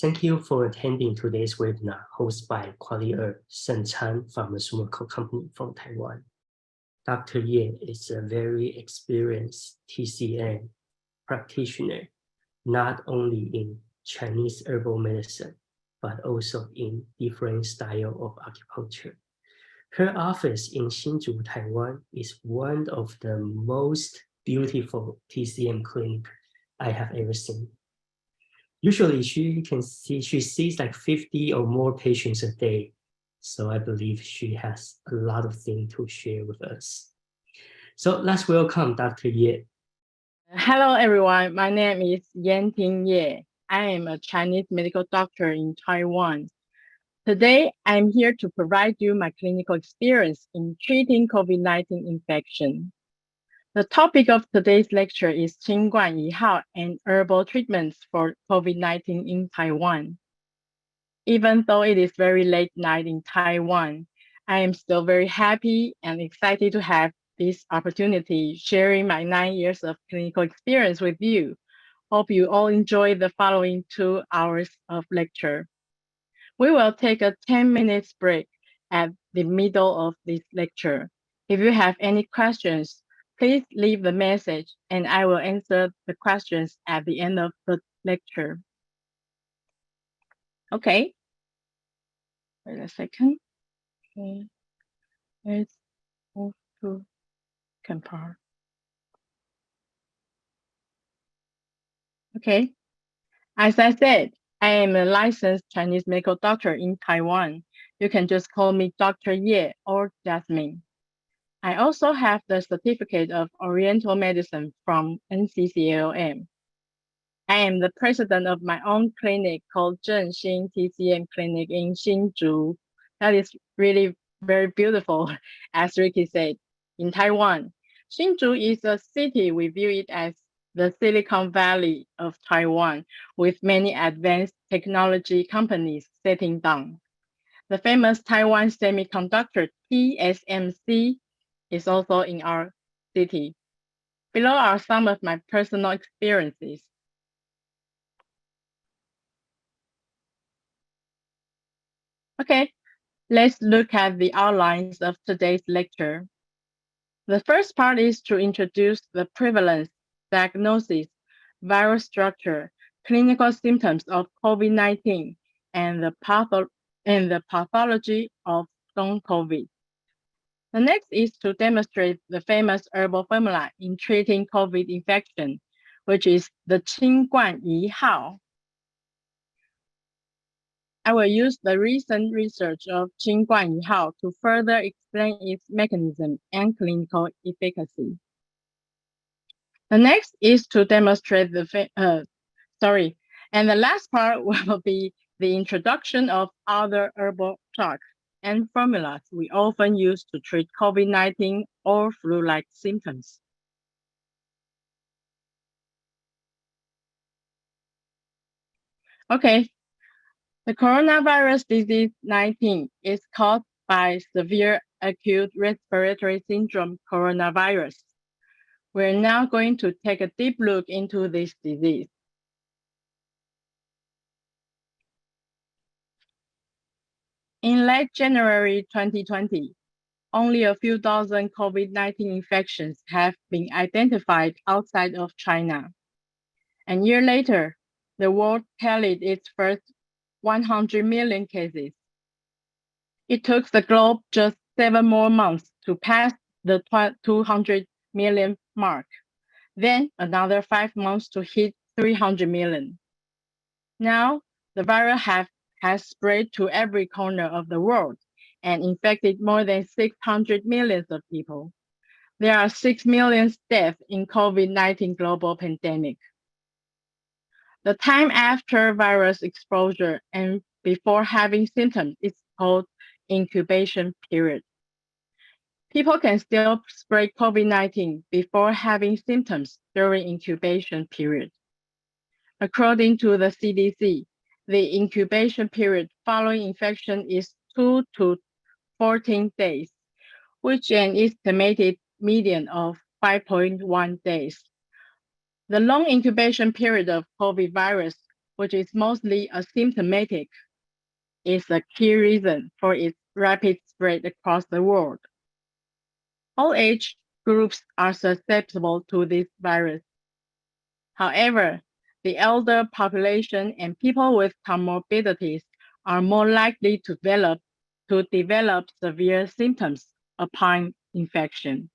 Thank you for attending today's webinar hosted by QualiHerb Pharmaceutical Company from Taiwan. Dr. Yeh is a very experienced TCM practitioner, not only in Chinese herbal medicine, but also in different styles of acupuncture. Her office in Hsinchu, Taiwan is one of the most beautiful TCM clinics I have ever seen. Usually she sees like 50 or more patients a day. So I believe she has a lot of things to share with us. So let's welcome Dr. Yeh. Hello, everyone. My name is Yen-Ting Yeh. I am a Chinese medical doctor in Taiwan. Today, I'm here to provide you my clinical experience in treating COVID-19 infection. The topic of today's lecture is 新冠一号 and herbal treatments for COVID-19 in Taiwan. Even though it is very late night in Taiwan, I am still very happy and excited to have this opportunity sharing my 9 years of clinical experience with you. Hope you all enjoy the following 2 hours of lecture. We will take a 10 minutes break at the middle of this lecture. If you have any questions, please leave the message and I will answer the questions at the end of the lecture. Okay. Wait a second. Okay. Let's move to compare. Okay. As I said, I am a licensed Chinese medical doctor in Taiwan. You can just call me Dr. Yeh or Jasmine. I also have the certificate of Oriental Medicine from NCCLM. I am the president of my own clinic called Zhenxing TCM Clinic in Hsinchu. That is really very beautiful, as Ricky said, in Taiwan. Hsinchu is a city, we view it as the Silicon Valley of Taiwan, with many advanced technology companies setting down. The famous Taiwan Semiconductor TSMC is also in our city. Below are some of my personal experiences. Okay, let's look at the outlines of today's lecture. The first part is to introduce the prevalence, diagnosis, viral structure, clinical symptoms of COVID-19, and the pathology of long COVID. The next is to demonstrate the famous herbal formula in treating COVID infection, which is the 清冠一号. I will use the recent research of 清冠一号 to further explain its mechanism and clinical efficacy. The next is to demonstrate and the last part will be the introduction of other herbal drugs and formulas we often use to treat COVID-19 or flu-like symptoms. Okay, the coronavirus disease 19 is caused by severe acute respiratory syndrome coronavirus. We're now going to take a deep look into this disease. In late January 2020, only a few dozen COVID-19 infections have been identified outside of China. A year later, the world tallied its first 100 million cases. It took the globe just 7 more months to pass the 200 million mark, then another 5 months to hit 300 million. Now, the virus has spread to every corner of the world and infected more than 600 million of people. There are 6 million deaths in COVID-19 global pandemic. The time after virus exposure and before having symptoms is called incubation period. People can still spread COVID-19 before having symptoms during incubation period. According to the CDC, the incubation period following infection is 2 to 14 days, which an estimated median of 5.1 days. The long incubation period of COVID virus which is mostly asymptomatic, is a key reason for its rapid spread across the world. All age groups are susceptible to this virus. However, the elder population and people with comorbidities are more likely to develop severe symptoms upon infection.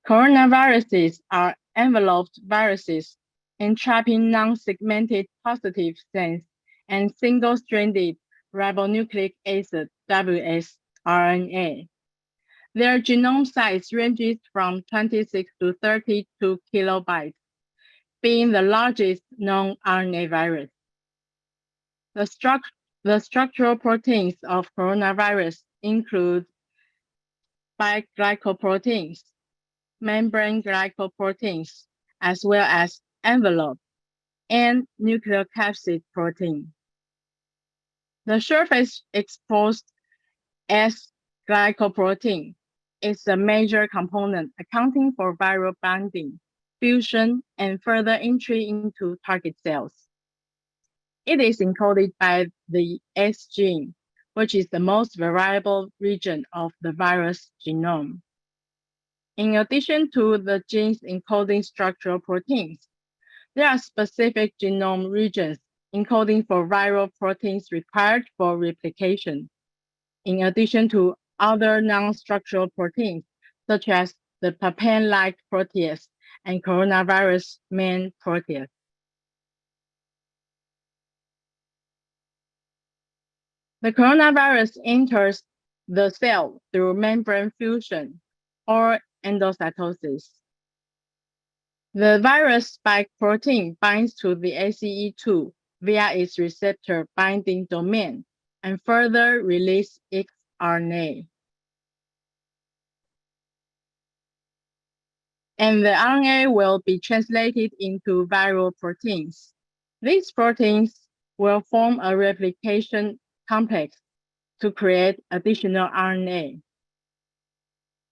Coronaviruses are enveloped viruses entrapping non-segmented positive sense and single-stranded ribonucleic acid (WS) Their genome size ranges from 26 to 32 kilobytes, being the largest known RNA virus. The structural proteins of coronavirus include spike glycoproteins, membrane glycoproteins, as well as envelope and nucleocapsid protein. The surface exposed S glycoprotein is a major component accounting for viral binding, fusion, and further entry into target cells. It is encoded by the S gene, which is the most variable region of the virus genome. In addition to the genes encoding structural proteins, there are specific genome regions encoding for viral proteins required for replication, in addition to other non-structural proteins, such as the papain-like protease and coronavirus main protease. The coronavirus enters the cell through membrane fusion or endocytosis. The virus spike protein binds to the ACE2 via its receptor binding domain and further release its RNA. And the RNA will be translated into viral proteins. These proteins will form a replication complex to create additional RNA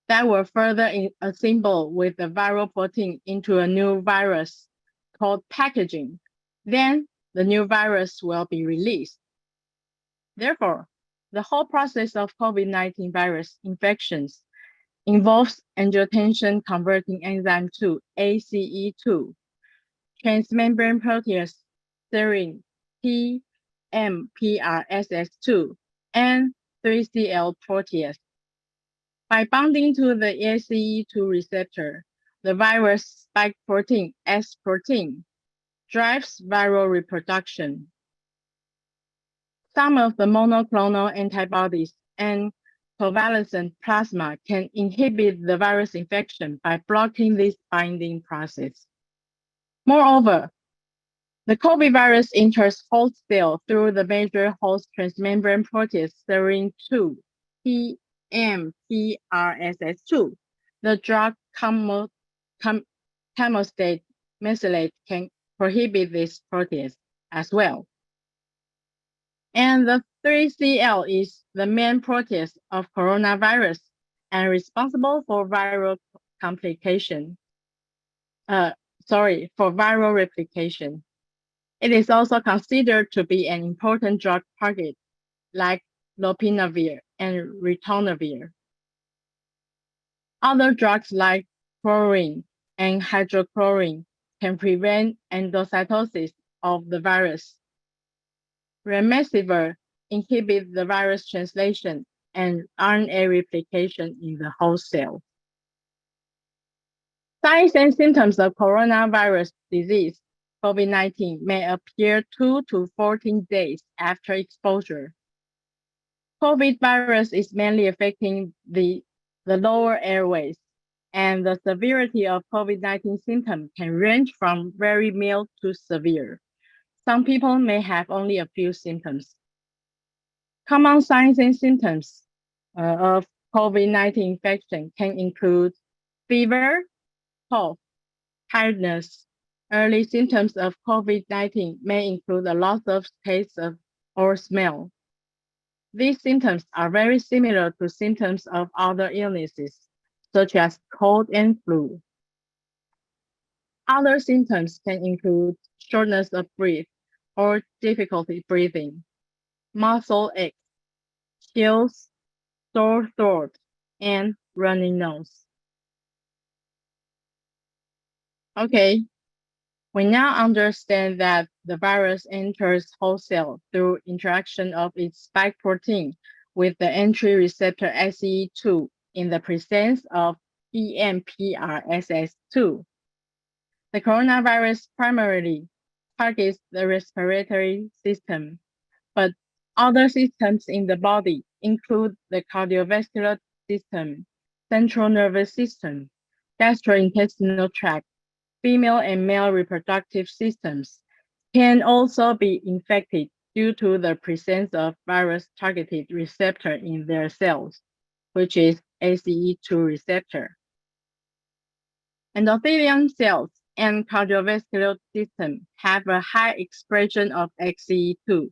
that will further assemble with the viral protein into a new virus called packaging. Then the new virus will be released. Therefore, the whole process of COVID-19 virus infections involves angiotensin converting enzyme 2, ACE2, transmembrane protease serine TMPRSS2, and 3CL protease. By binding to the ACE2 receptor, the virus spike protein, S protein, drives viral reproduction. Some of the monoclonal antibodies and convalescent plasma can inhibit the virus infection by blocking this binding process. Moreover, the COVID virus enters host cell through the major host transmembrane protease serine 2, TMPRSS2. The drug chemostat mesylate can prohibit this protease as well. And the 3CL is the main protease of coronavirus and responsible for viral complication. For viral replication. It is also considered to be an important drug target, like lopinavir and ritonavir. Other drugs like chlorine and hydrochlorine can prevent endocytosis of the virus. Remdesivir inhibits the virus translation and RNA replication in the host cell. Signs and symptoms of coronavirus disease, COVID-19, may appear 2 to 14 days after exposure. COVID virus is mainly affecting the lower airways, and the severity of COVID-19 symptoms can range from very mild to severe. Some people may have only a few symptoms. Common signs and symptoms of COVID-19 infection can include fever, cough, tiredness. Early symptoms of COVID-19 may include a loss of taste or smell. These symptoms are very similar to symptoms of other illnesses, such as cold and flu. Other symptoms can include shortness of breath or difficulty breathing, muscle aches, chills, sore throat, and runny nose. Okay, we now understand that the virus enters whole cell through interaction of its spike protein with the entry receptor SEE2 in the presence of EMPRSS2. The coronavirus primarily targets the respiratory system, but other systems in the body include the cardiovascular system, central nervous system, gastrointestinal tract, female and male reproductive systems can also be infected due to the presence of virus-targeted receptor in their cells, which is ACE2 receptor. Endothelium cells and cardiovascular system have a high expression of ACE2,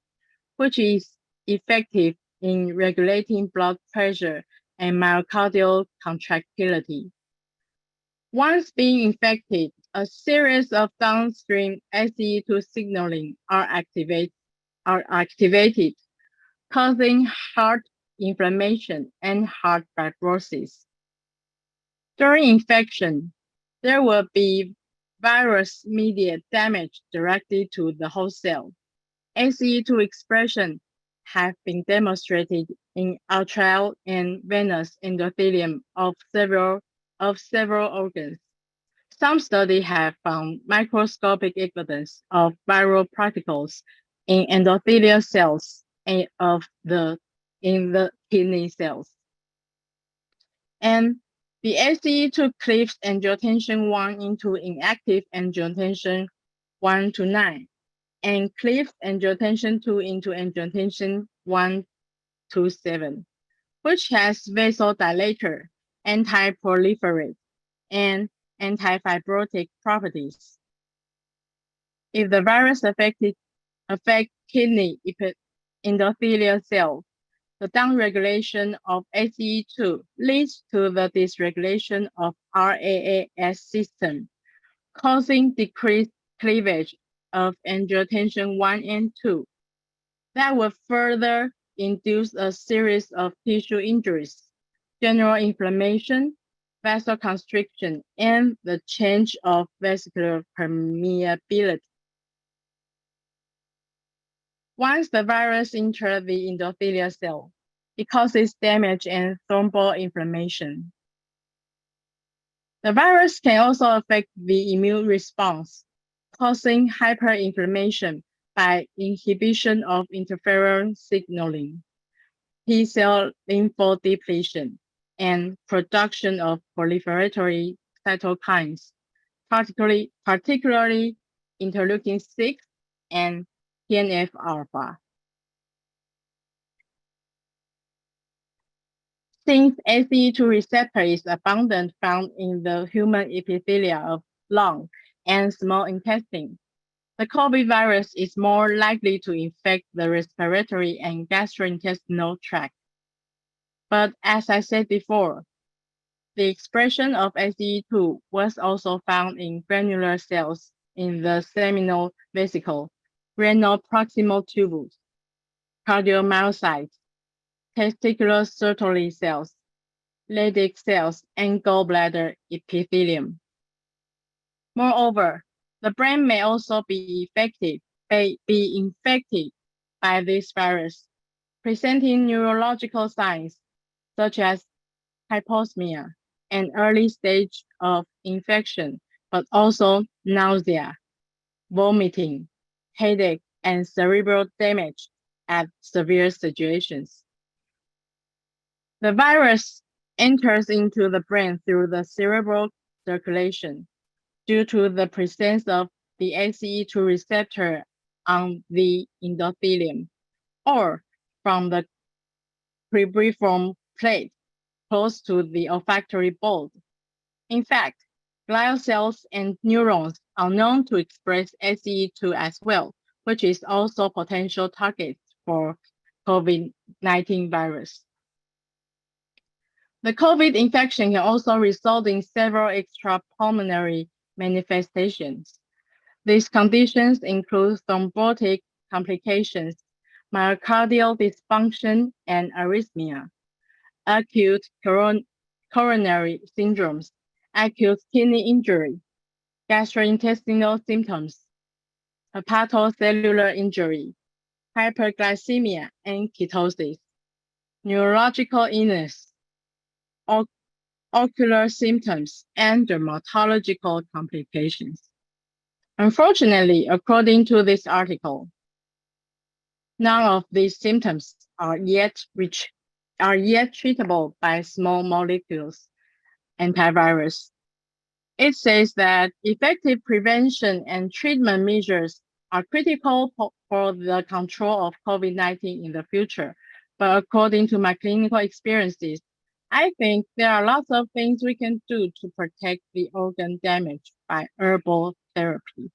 which is effective in regulating blood pressure and myocardial contractility. Once being infected, a series of downstream SE2 signaling are activated, causing heart inflammation and heart fibrosis. During infection, there will be virus-mediated damage directly to the host cell. SE2 expression have been demonstrated in arterial and venous endothelium of several organs. Some studies have found microscopic evidence of viral particles in endothelial cells and in the kidney cells. And the SE2 cleaves angiotensin 1 into inactive angiotensin 1 to 9 and cleaves angiotensin 2 into angiotensin 1 to 7, which has vasodilator, anti-proliferate, and antifibrotic properties. If the virus affects kidney endothelial cells, the downregulation of ACE2 leads to the dysregulation of RAAS system, causing decreased cleavage of angiotensin 1 and 2. That will further induce a series of tissue injuries, general inflammation, vasoconstriction, and the change of vascular permeability. Once the virus enters the endothelial cell, it causes damage and thromboinflammation. The virus can also affect the immune response, causing hyperinflammation by inhibition of interferon signaling, T-cell lymphodepletion, and production of proliferatory cytokines, particularly interleukin-6 and TNF-alpha. Since ACE2 receptor is abundant found in the human epithelia of lung and small intestine, the COVID virus is more likely to infect the respiratory and gastrointestinal tract. But as I said before, the expression of ACE2 was also found in granular cells in the seminal vesicle, renal proximal tubules, cardiomyocytes, testicular Sertoli cells, Leydig cells, and gallbladder epithelium. Moreover, the brain may also be infected by this virus, presenting neurological signs such as hyposmia, an early stage of infection, but also nausea, vomiting, headache, and cerebral damage at severe situations. The virus enters into the brain through the cerebral circulation due to the presence of the ACE2 receptor on the endothelium or from the cribriform plate close to the olfactory bulb. In fact, glial cells and neurons are known to express SE2 as well, which is also potential targets for COVID-19 virus. The COVID infection can also result in several extrapulmonary manifestations. These conditions include thrombotic complications, myocardial dysfunction and arrhythmia, acute coronary syndromes, acute kidney injury, gastrointestinal symptoms, hepatocellular injury, hyperglycemia and ketosis, neurological illness, ocular symptoms, and dermatological complications. Unfortunately, according to this article, none of these symptoms are yet treatable by small molecules antivirus. It says that effective prevention and treatment measures are critical for the control of COVID-19 in the future. But according to my clinical experiences, I think there are lots of things we can do to protect the organ damage by herbal therapy.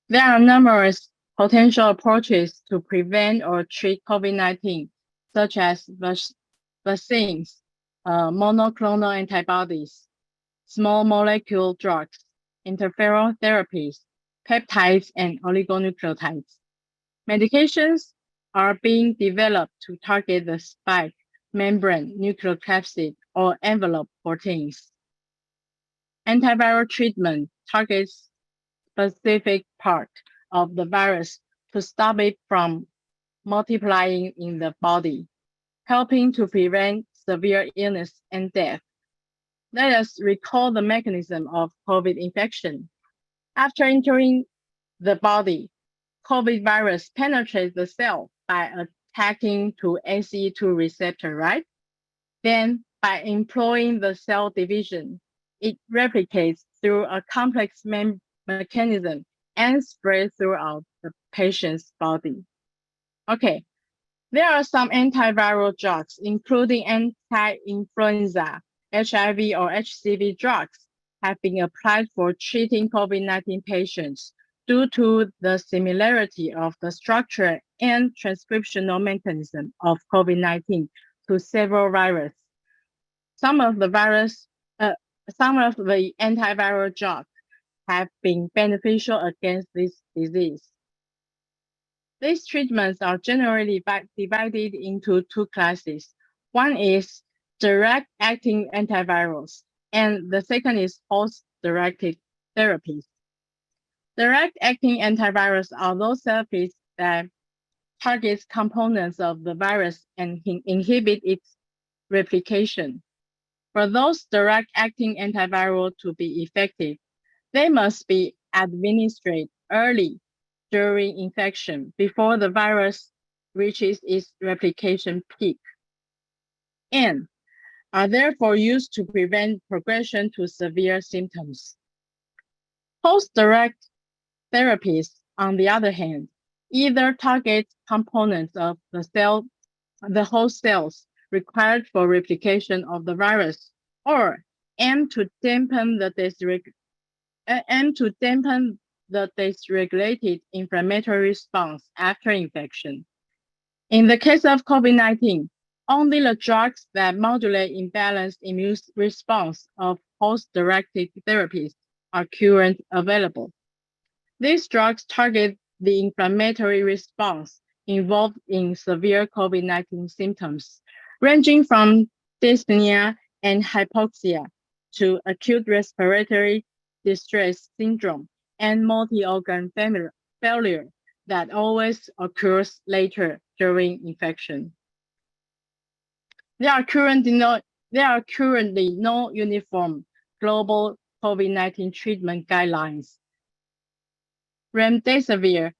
There are numerous potential approaches to prevent or treat COVID-19, such as vaccines, monoclonal antibodies, small molecule drugs, interferon therapies, peptides, and oligonucleotides. Medications are being developed to target the spike, membrane, nucleocapsid, or envelope proteins. Antiviral treatment targets specific part of the virus to stop it from multiplying in the body, helping to prevent severe illness and death. Let us recall the mechanism of COVID infection. After entering the body, COVID virus penetrates the cell by attacking to ACE2 receptor, right? Then, by employing the cell division, it replicates through a complex mechanism and spreads throughout the patient's body. Okay, there are some antiviral drugs, including anti-influenza, HIV or HCV drugs, have been applied for treating COVID-19 patients due to the similarity of the structure and transcriptional mechanism of COVID-19 to several viruses. Some of the antiviral drugs have been beneficial against this disease. These treatments are generally divided into two classes. One is direct-acting antivirals, and the second is host-directed therapies. Direct-acting antivirals are those therapies that target components of the virus and inhibit its replication. For those direct-acting antivirals to be effective, they must be administered early during infection before the virus reaches its replication peak, and are therefore used to prevent progression to severe symptoms. Post-direct therapies, on the other hand, either target components of the host cells required for replication of the virus, or aim to dampen the dysregulated inflammatory response after infection. In the case of COVID-19, only the drugs that modulate imbalanced immune response of host-directed therapies are currently available. These drugs target the inflammatory response involved in severe COVID-19 symptoms, ranging from dyspnea and hypoxia to acute respiratory distress syndrome and multi-organ failure that always occurs later during infection. There are currently no uniform global COVID-19 treatment guidelines. Remdesivir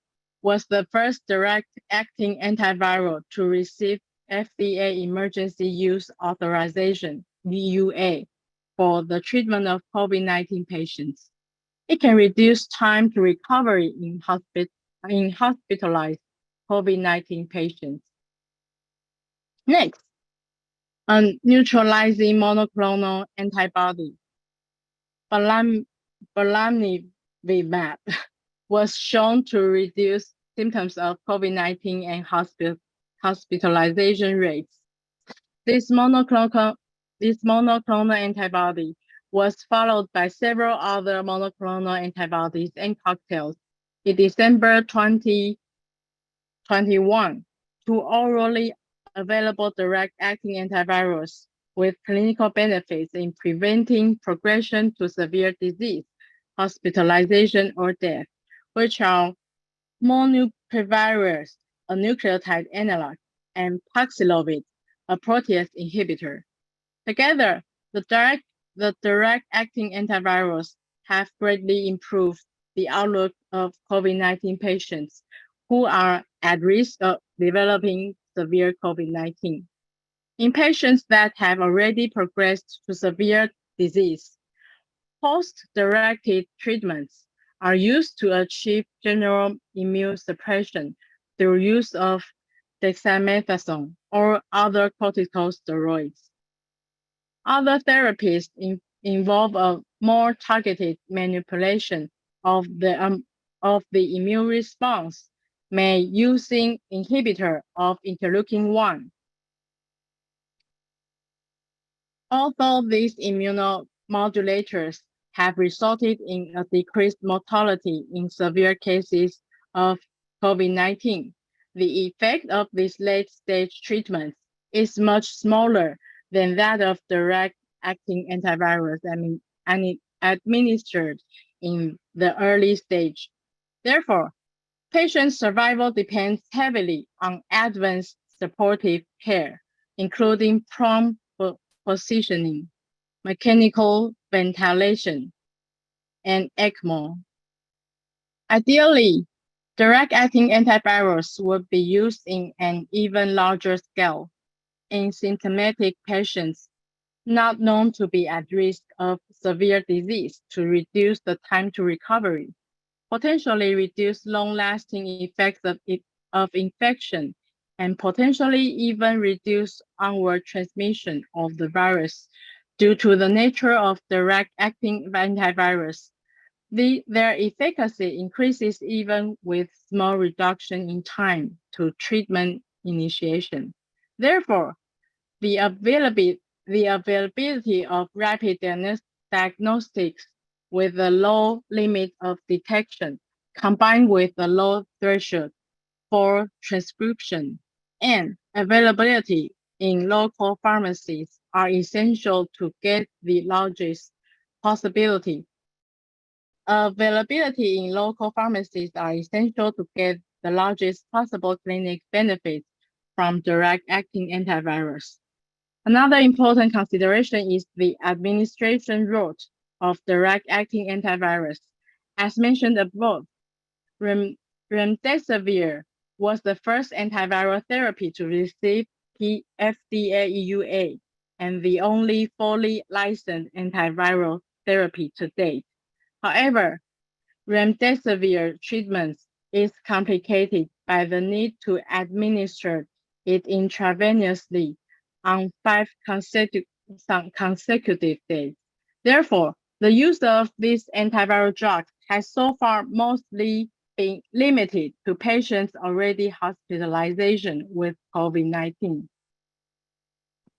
was the first direct-acting antiviral to receive FDA Emergency Use Authorization, EUA, for the treatment of COVID-19 patients. It can reduce time to recovery in hospitalized COVID-19 patients. Next, a neutralizing monoclonal antibody, belanivimab, was shown to reduce symptoms of COVID-19 and hospitalization rates. This monoclonal antibody was followed by several other monoclonal antibodies and cocktails. In December 2021, two orally available direct-acting antivirals with clinical benefits in preventing progression to severe disease, hospitalization, or death, which are molnupiravir, a nucleotide analog, and Paxlovid, a protease inhibitor. Together, the direct-acting antivirals have greatly improved the outlook of COVID-19 patients who are at risk of developing severe COVID-19. In patients that have already progressed to severe disease, host-directed treatments are used to achieve general immune suppression through use of dexamethasone or other corticosteroids. Other therapies involve a more targeted manipulation of the immune response, may using inhibitor of interleukin-1. Although these immunomodulators have resulted in a decreased mortality in severe cases of COVID-19, the effect of these late-stage treatments is much smaller than that of direct-acting antivirals administered in the early stage. Therefore, patient survival depends heavily on advanced supportive care, including prompt positioning, mechanical ventilation, and ECMO. Ideally, direct-acting antivirals would be used in an even larger scale in symptomatic patients not known to be at risk of severe disease to reduce the time to recovery, potentially reduce long-lasting effects of infection, and potentially even reduce onward transmission of the virus due to the nature of direct-acting antivirus. Their efficacy increases even with small reduction in time to treatment initiation. Therefore, the availability of rapid diagnostics with a low limit of detection, combined with a low threshold for transcription and availability in local pharmacies are essential to get the largest possibility. Availability in local pharmacies are essential to get the largest possible clinic benefits from direct-acting antivirals. Another important consideration is the administration route of direct-acting antivirus. As mentioned above, remdesivir was the first antiviral therapy to receive FDA EUA and the only fully licensed antiviral therapy to date. However, remdesivir treatment is complicated by the need to administer it intravenously on 5 consecutive days. Therefore, the use of this antiviral drug has so far mostly been limited to patients already hospitalization with COVID-19.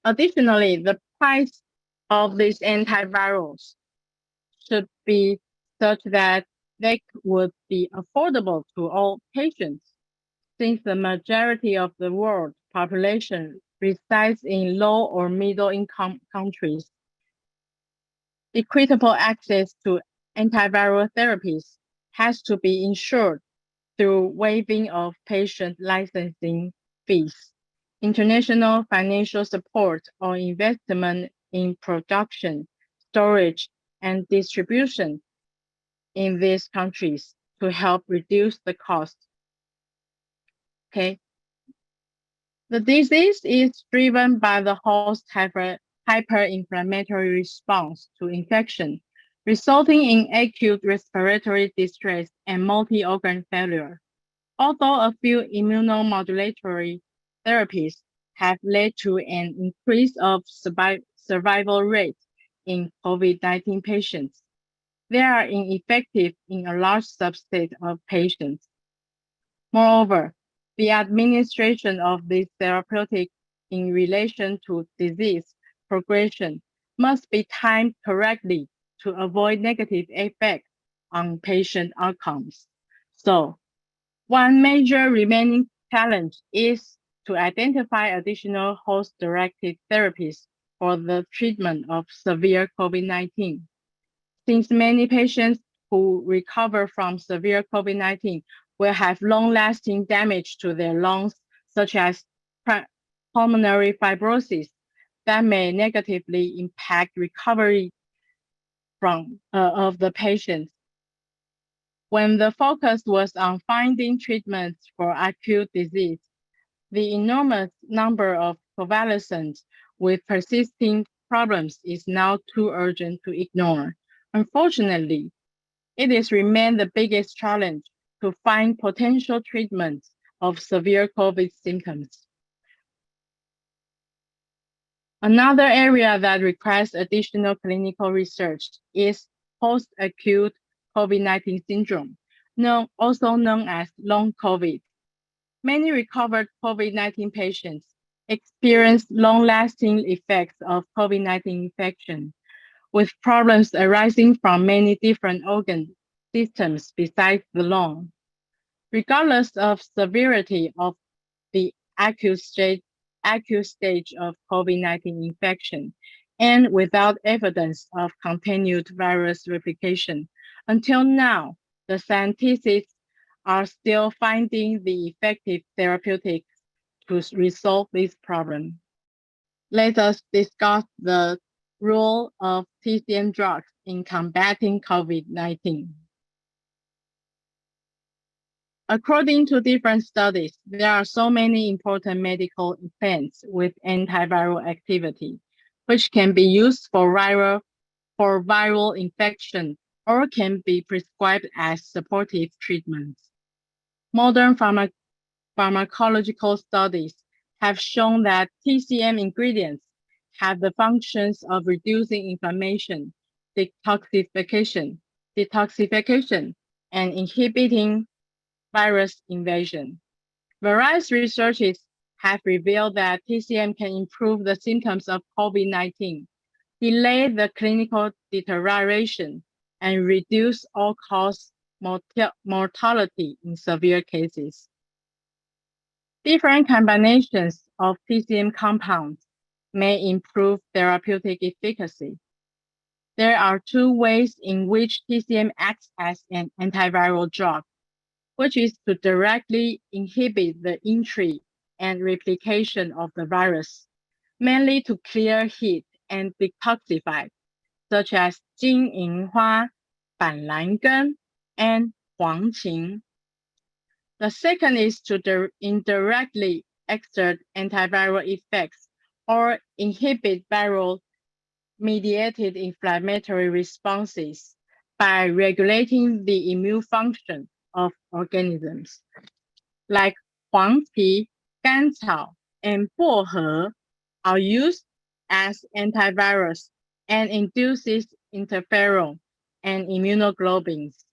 Additionally, the price of these antivirals should be such that they would be affordable to all patients, since the majority of the world population resides in low or middle income countries. Equitable access to antiviral therapies has to be ensured through waiving of patient licensing fees, international financial support, or investment in production, storage, and distribution in these countries to help reduce the cost. Okay. The disease is driven by the host hyperinflammatory response to infection, resulting in acute respiratory distress and multi-organ failure. Although a few immunomodulatory therapies have led to an increase of survival rate in COVID-19 patients, they are ineffective in a large subset of patients. Moreover, the administration of this therapeutic in relation to disease progression must be timed correctly to avoid negative effects on patient outcomes. So, one major remaining challenge is to identify additional host-directed therapies for the treatment of severe COVID-19. Since many patients who recover from severe COVID-19 will have long-lasting damage to their lungs, such as pulmonary fibrosis, that may negatively impact recovery of the patients. When the focus was on finding treatments for acute disease, the enormous number of convalescents with persisting problems is now too urgent to ignore. Unfortunately, it has remained the biggest challenge to find potential treatments of severe COVID symptoms. Another area that requires additional clinical research is post-acute COVID-19 syndrome, also known as long COVID. Many recovered COVID-19 patients experience long-lasting effects of COVID-19 infection, with problems arising from many different organ systems besides the lung. Regardless of severity of the acute stage of COVID-19 infection, and without evidence of continued virus replication, until now, the scientists are still finding the effective therapeutics to resolve this problem. Let us discuss the role of TCM drugs in combating COVID-19. According to different studies, there are so many important medical plants with antiviral activity, which can be used for viral infection or can be prescribed as supportive treatments. Modern pharmacological studies have shown that TCM ingredients have the functions of reducing inflammation, detoxification, and inhibiting virus invasion. Various researches have revealed that TCM can improve the symptoms of COVID-19, delay the clinical deterioration, and reduce all-cause mortality in severe cases. Different combinations of TCM compounds may improve therapeutic efficacy. There are two ways in which TCM acts as an antiviral drug, which is to directly inhibit the entry and replication of the virus, mainly to clear heat and detoxify, such as 金银花, 板蓝根, and 黄芩. The second is to indirectly exert antiviral effects or inhibit viral-mediated inflammatory responses by regulating the immune function of organisms. Like 黄芪, 甘草, and 薄荷 are used as antivirus and induces interferon and immunoglobulins.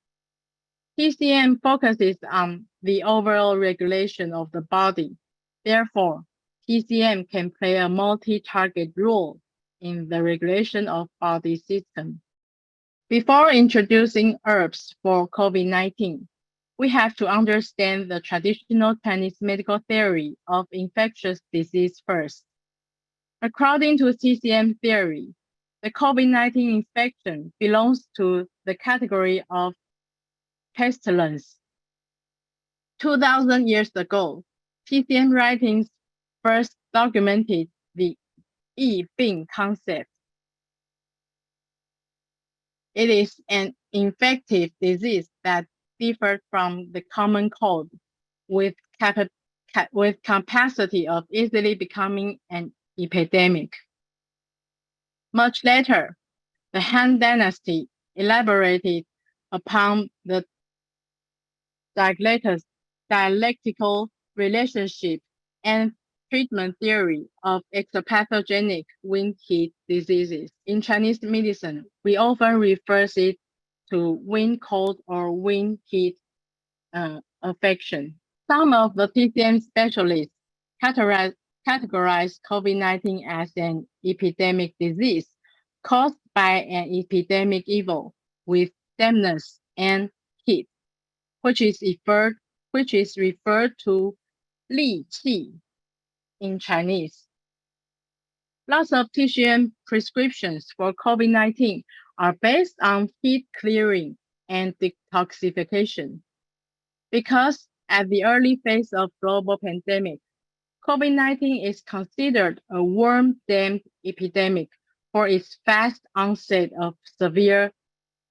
TCM focuses on the overall regulation of the body. Therefore, TCM can play a multi-target role in the regulation of body system. Before introducing herbs for COVID-19, we have to understand the traditional Chinese medical theory of infectious disease first. According to TCM theory, the COVID-19 infection belongs to the category of pestilence. 2,000 years ago, TCM writings first documented the 疫病 concept. It is an infective disease that differed from the common cold with capacity of easily becoming an epidemic. Much later, the Han Dynasty elaborated upon the dialectical relationship and treatment theory of exopathogenic wind heat diseases. In Chinese medicine, we often refer it to wind cold or wind heat affection. Some of the TCM specialists categorize COVID-19 as an epidemic disease caused by an epidemic evil with dampness and heat, which is referred to 戾气 in Chinese. Lots of TCM prescriptions for COVID-19 are based on heat clearing and detoxification. Because at the early phase of global pandemic, COVID-19 is considered a worm-damp epidemic for its fast onset of severe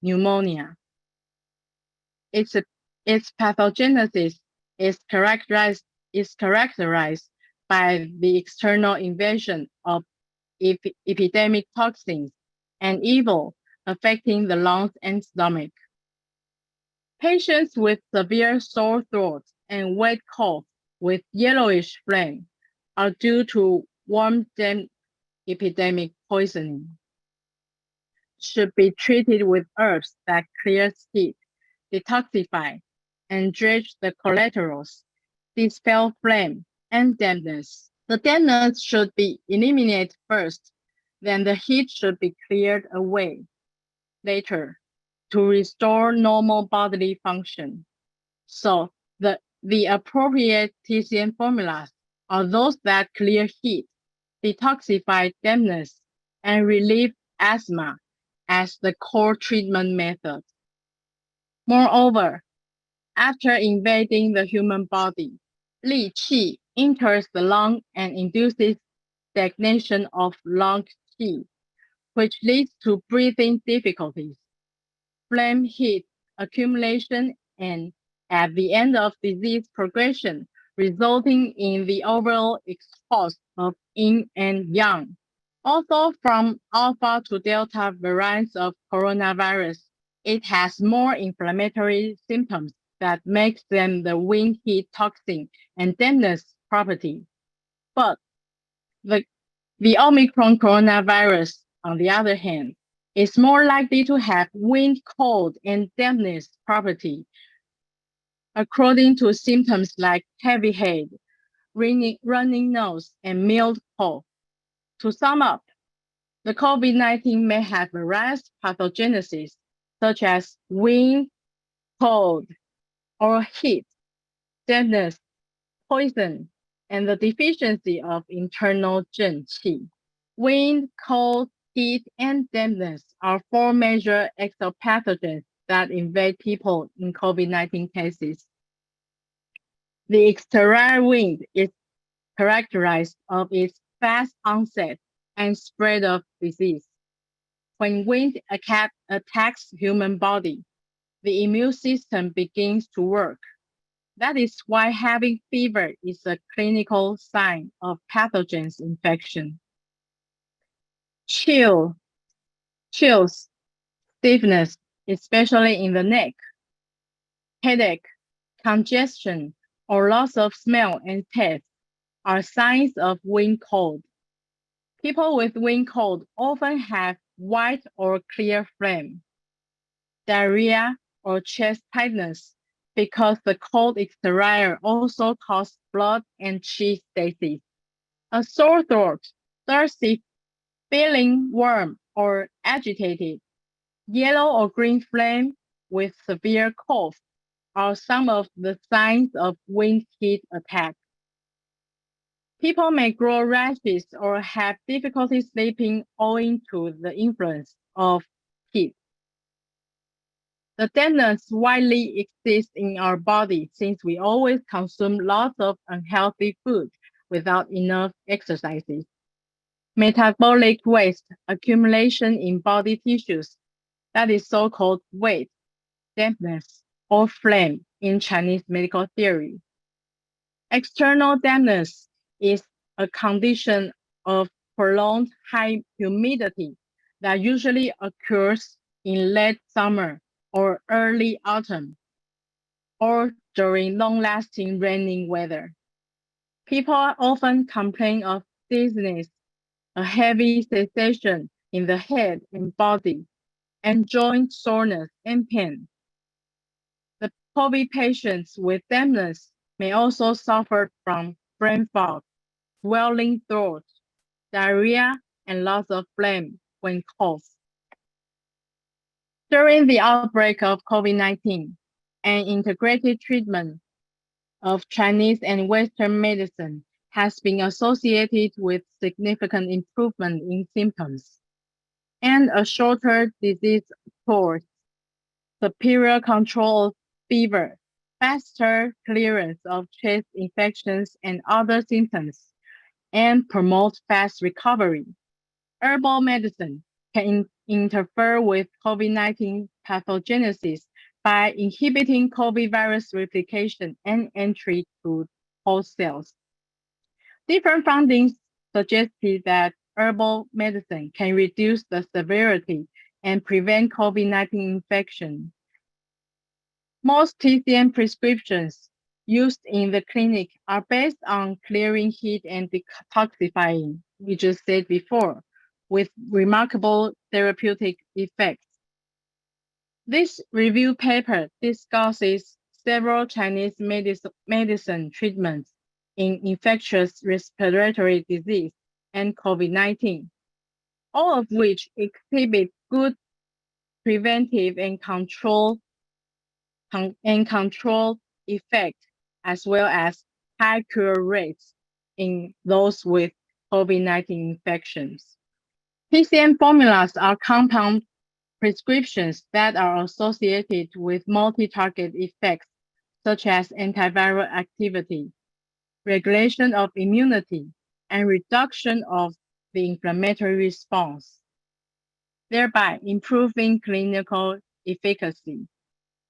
pneumonia. Its pathogenesis is characterized by the external invasion of epidemic toxins and evil affecting the lungs and stomach. Patients with severe sore throat and wet cough with yellowish phlegm are due to worm-damp epidemic poisoning. Should be treated with herbs that clear heat, detoxify, and dredge the collaterals, dispel phlegm and dampness. The dampness should be eliminated first, then the heat should be cleared away later to restore normal bodily function. So the appropriate TCM formulas are those that clear heat, detoxify dampness, and relieve asthma as the core treatment method. Moreover, after invading the human body, 戾气 enters the lung and induces stagnation of lung qi, which leads to breathing difficulties, phlegm heat accumulation, and at the end of disease progression, resulting in the overall expulsion of yin and yang. Although from alpha to delta variants of coronavirus, it has more inflammatory symptoms that makes them the wind heat toxin and dampness property. But the Omicron coronavirus, on the other hand, is more likely to have wind, cold, and dampness property, according to symptoms like heavy head, running nose, and mild cough. To sum up, the COVID-19 may have various pathogenesis, such as wind, cold, or heat, dampness, poison, and the deficiency of internal zhen qi. Wind, cold, heat, and dampness are four major exopathogens that invade people in COVID-19 cases. The exterior wind is characterized of its fast onset and spread of disease. When wind attacks human body, the immune system begins to work. That is why having fever is a clinical sign of pathogens infection. Chills, stiffness, especially in the neck, headache, congestion, or loss of smell and taste are signs of wind cold. People with wind cold often have white or clear phlegm, diarrhea, or chest tightness because the cold exterior also causes blood and chi stasis. A sore throat, thirsty, feeling warm or agitated, yellow or green phlegm with severe cough are some of the signs of wind heat attack. People may grow rashes or have difficulty sleeping owing to the influence of heat. The dampness widely exists in our body since we always consume lots of unhealthy food without enough exercises. Metabolic waste accumulation in body tissues, that is so-called weight, dampness, or phlegm in Chinese medical theory. External dampness is a condition of prolonged high humidity that usually occurs in late summer or early autumn, or during long-lasting rainy weather. People often complain of dizziness, a heavy sensation in the head and body, and joint soreness and pain. The COVID patients with dampness may also suffer from brain fog, swelling throat, diarrhea, and loss of phlegm when cough. During the outbreak of COVID-19, an integrated treatment of Chinese and Western medicine has been associated with significant improvement in symptoms and a shorter disease course, superior control of fever, faster clearance of chest infections and other symptoms, and promote fast recovery. Herbal medicine can interfere with COVID-19 pathogenesis by inhibiting COVID virus replication and entry to host cells. Different findings suggested that herbal medicine can reduce the severity and prevent COVID-19 infection. Most TCM prescriptions used in the clinic are based on clearing heat and detoxifying, we just said before, with remarkable therapeutic effects. This review paper discusses several Chinese medicine treatments in infectious respiratory disease and COVID-19, all of which exhibit good preventive and control effect, as well as high cure rates in those with COVID-19 infections. TCM formulas are compound prescriptions that are associated with multi-target effects, such as antiviral activity, regulation of immunity, and reduction of the inflammatory response, thereby improving clinical efficacy.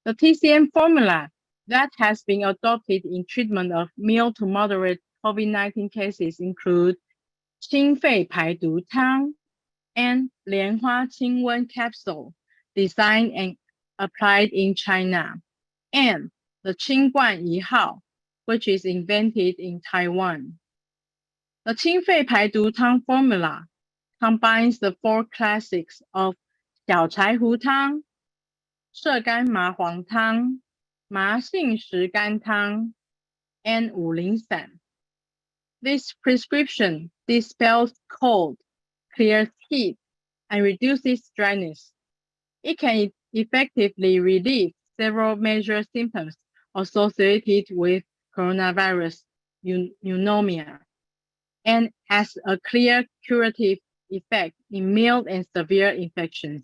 The TCM formula that has been adopted in treatment of mild to moderate COVID-19 cases include 清肺排毒汤 and 莲花清瘟 capsule, designed and applied in China, and the 清冠一号, which is invented in Taiwan. The 清肺排毒汤 formula combines the four classics of 小柴胡汤, 射干麻黄汤, 麻杏石甘汤, and 五苓散. This prescription dispels cold, clears heat, and reduces dryness. It can effectively relieve several major symptoms associated with coronavirus pneumonia and has a clear curative effect in mild and severe infections.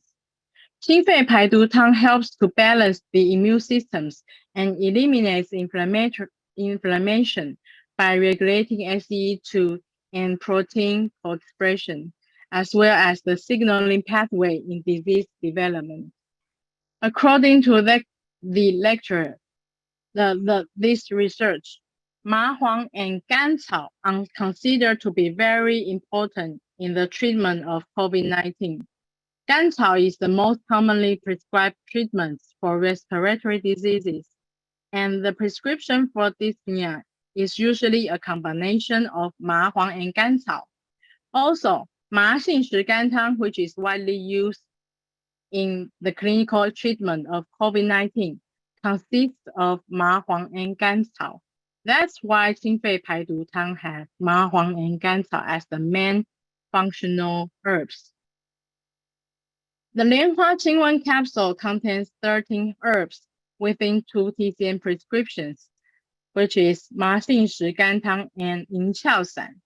清肺排毒汤 helps to balance the immune systems and eliminates inflammation by regulating SE2 and protein co-expression, as well as the signaling pathway in disease development. According to the lecturer, this research, 麻黄 and 甘草 are considered to be very important in the treatment of COVID-19. 甘草 is the most commonly prescribed treatment for respiratory diseases, and the prescription for dyspnea is usually a combination of 麻黄 and 甘草. Also, 麻杏石甘汤, which is widely used in the clinical treatment of COVID-19, consists of 麻黄 and 甘草. That's why 清肺排毒汤 has 麻黄 and 甘草 as the main functional herbs. The 莲花清瘟 capsule contains 13 herbs within 2 TCM prescriptions, which is 麻杏石甘汤 and 银翘散.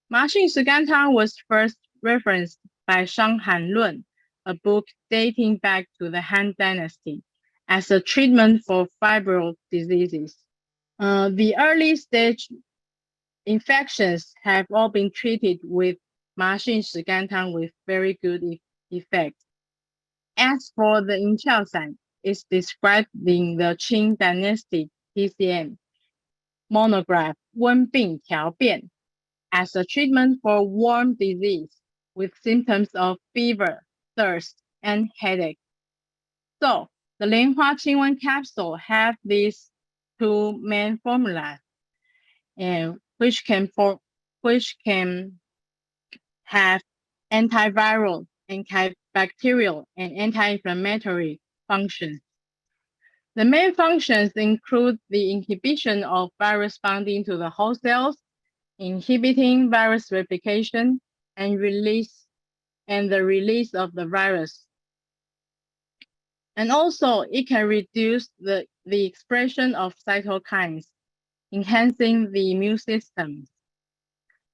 麻杏石甘汤 was first referenced by Shang Han Lun, a book dating back to the Han Dynasty, as a treatment for fibroid diseases. The early stage infections have all been treated with 麻杏石甘汤 with very good effect. As for the 银翘散, it's described in the Qing Dynasty TCM monograph 温病调变 as a treatment for warm disease with symptoms of fever, thirst, and headache. So, the 莲花清瘟 capsule have these 2 main formulas, which can have antiviral, antibacterial, and anti-inflammatory functions. The main functions include the inhibition of virus binding to the host cells, inhibiting virus replication, and release and the release of the virus. And also, it can reduce the expression of cytokines, enhancing the immune system.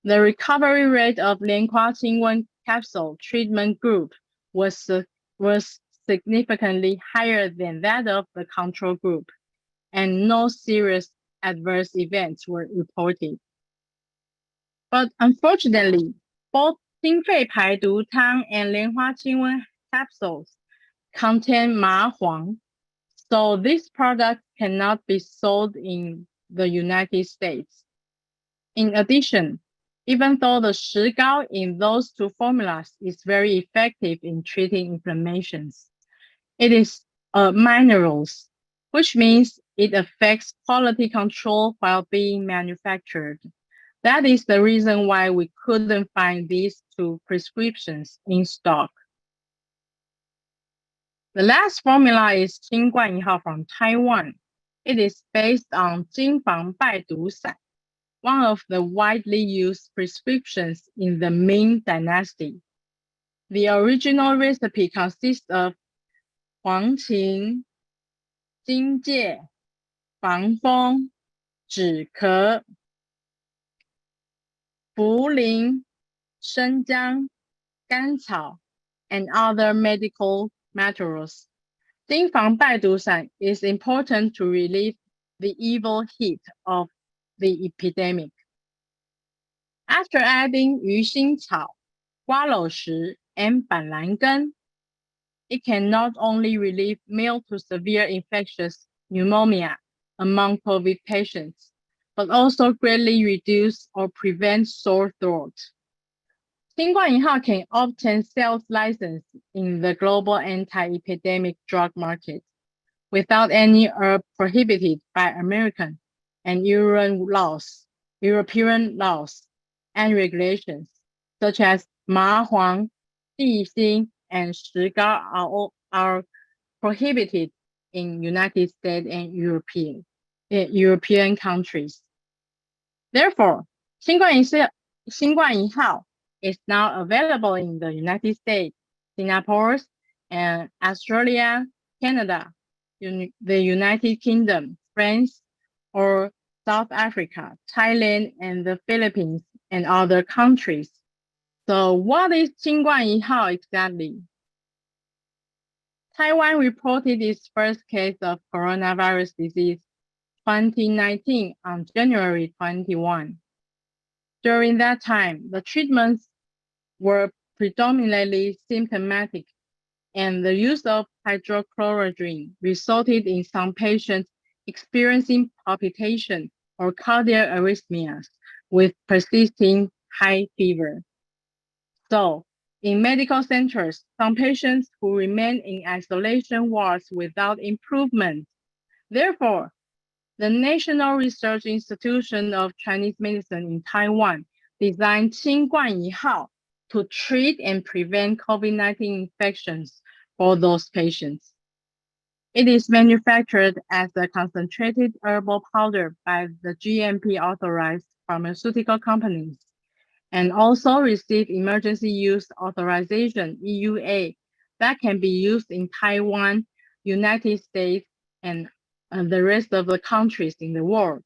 The recovery rate of Lianhua capsule treatment group was significantly higher than that of the control group, and no serious adverse events were reported. But unfortunately, both 清肺排毒汤 and 莲花清瘟 capsules contain 麻黄, so this product cannot be sold in the United States. In addition, even though the Shigao in those two formulas is very effective in treating inflammations, it is minerals, which means it affects quality control while being manufactured. That is the reason why we couldn't find these two prescriptions in stock. The last formula is 清冠一号 from Taiwan. It is based on 金防败毒散, one of the widely used prescriptions in the Ming Dynasty. The original recipe consists of 黄芩、荆芥、防风、止咳、茯苓、生姜、甘草, and other medical materials. 金防败毒散 is important to relieve the evil heat of the epidemic. After adding 鱼腥草, 瓜蒌实, and 板蓝根, it can not only relieve mild to severe infectious pneumonia among COVID patients, but also greatly reduce or prevent sore throat. 清冠一号 can obtain sales license in the global anti-epidemic drug market without any herb prohibited by American and European laws and regulations, such as 麻黄, 地心, and 石膏 are prohibited in United States and European countries. Therefore, 清冠一号 is now available in the United States, Singapore, and Australia, Canada, the United Kingdom, France, or South Africa, Thailand, and the Philippines, and other countries. So what is 清冠一号 exactly? Taiwan reported its first case of coronavirus disease 2019 on January 21. During that time, the treatments were predominantly symptomatic, and the use of hydrochloroquine resulted in some patients experiencing palpitation or cardiac arrhythmias with persisting high fever. So, in medical centers, some patients who remain in isolation wards without improvement. Therefore, the National Research Institution of Chinese Medicine in Taiwan designed 清冠一号 to treat and prevent COVID-19 infections for those patients. It is manufactured as a concentrated herbal powder by the GMP authorized pharmaceutical companies, and also received emergency use authorization EUA that can be used in Taiwan, United States, and the rest of the countries in the world.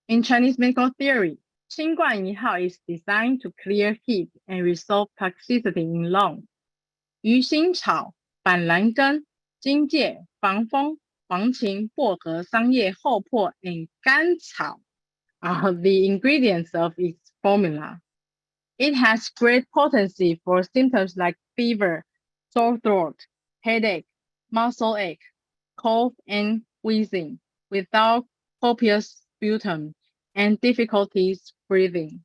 In Chinese medical theory, 清冠一号 is designed to clear heat and resolve toxicity in lung. 鱼腥草、板蓝根、荆芥、防风、黄芩、薄荷、桑叶、厚朴 and 甘草 are the ingredients of its formula. It has great potency for symptoms like fever, sore throat, headache, muscle ache, cough, and wheezing without copious sputum and difficulties breathing.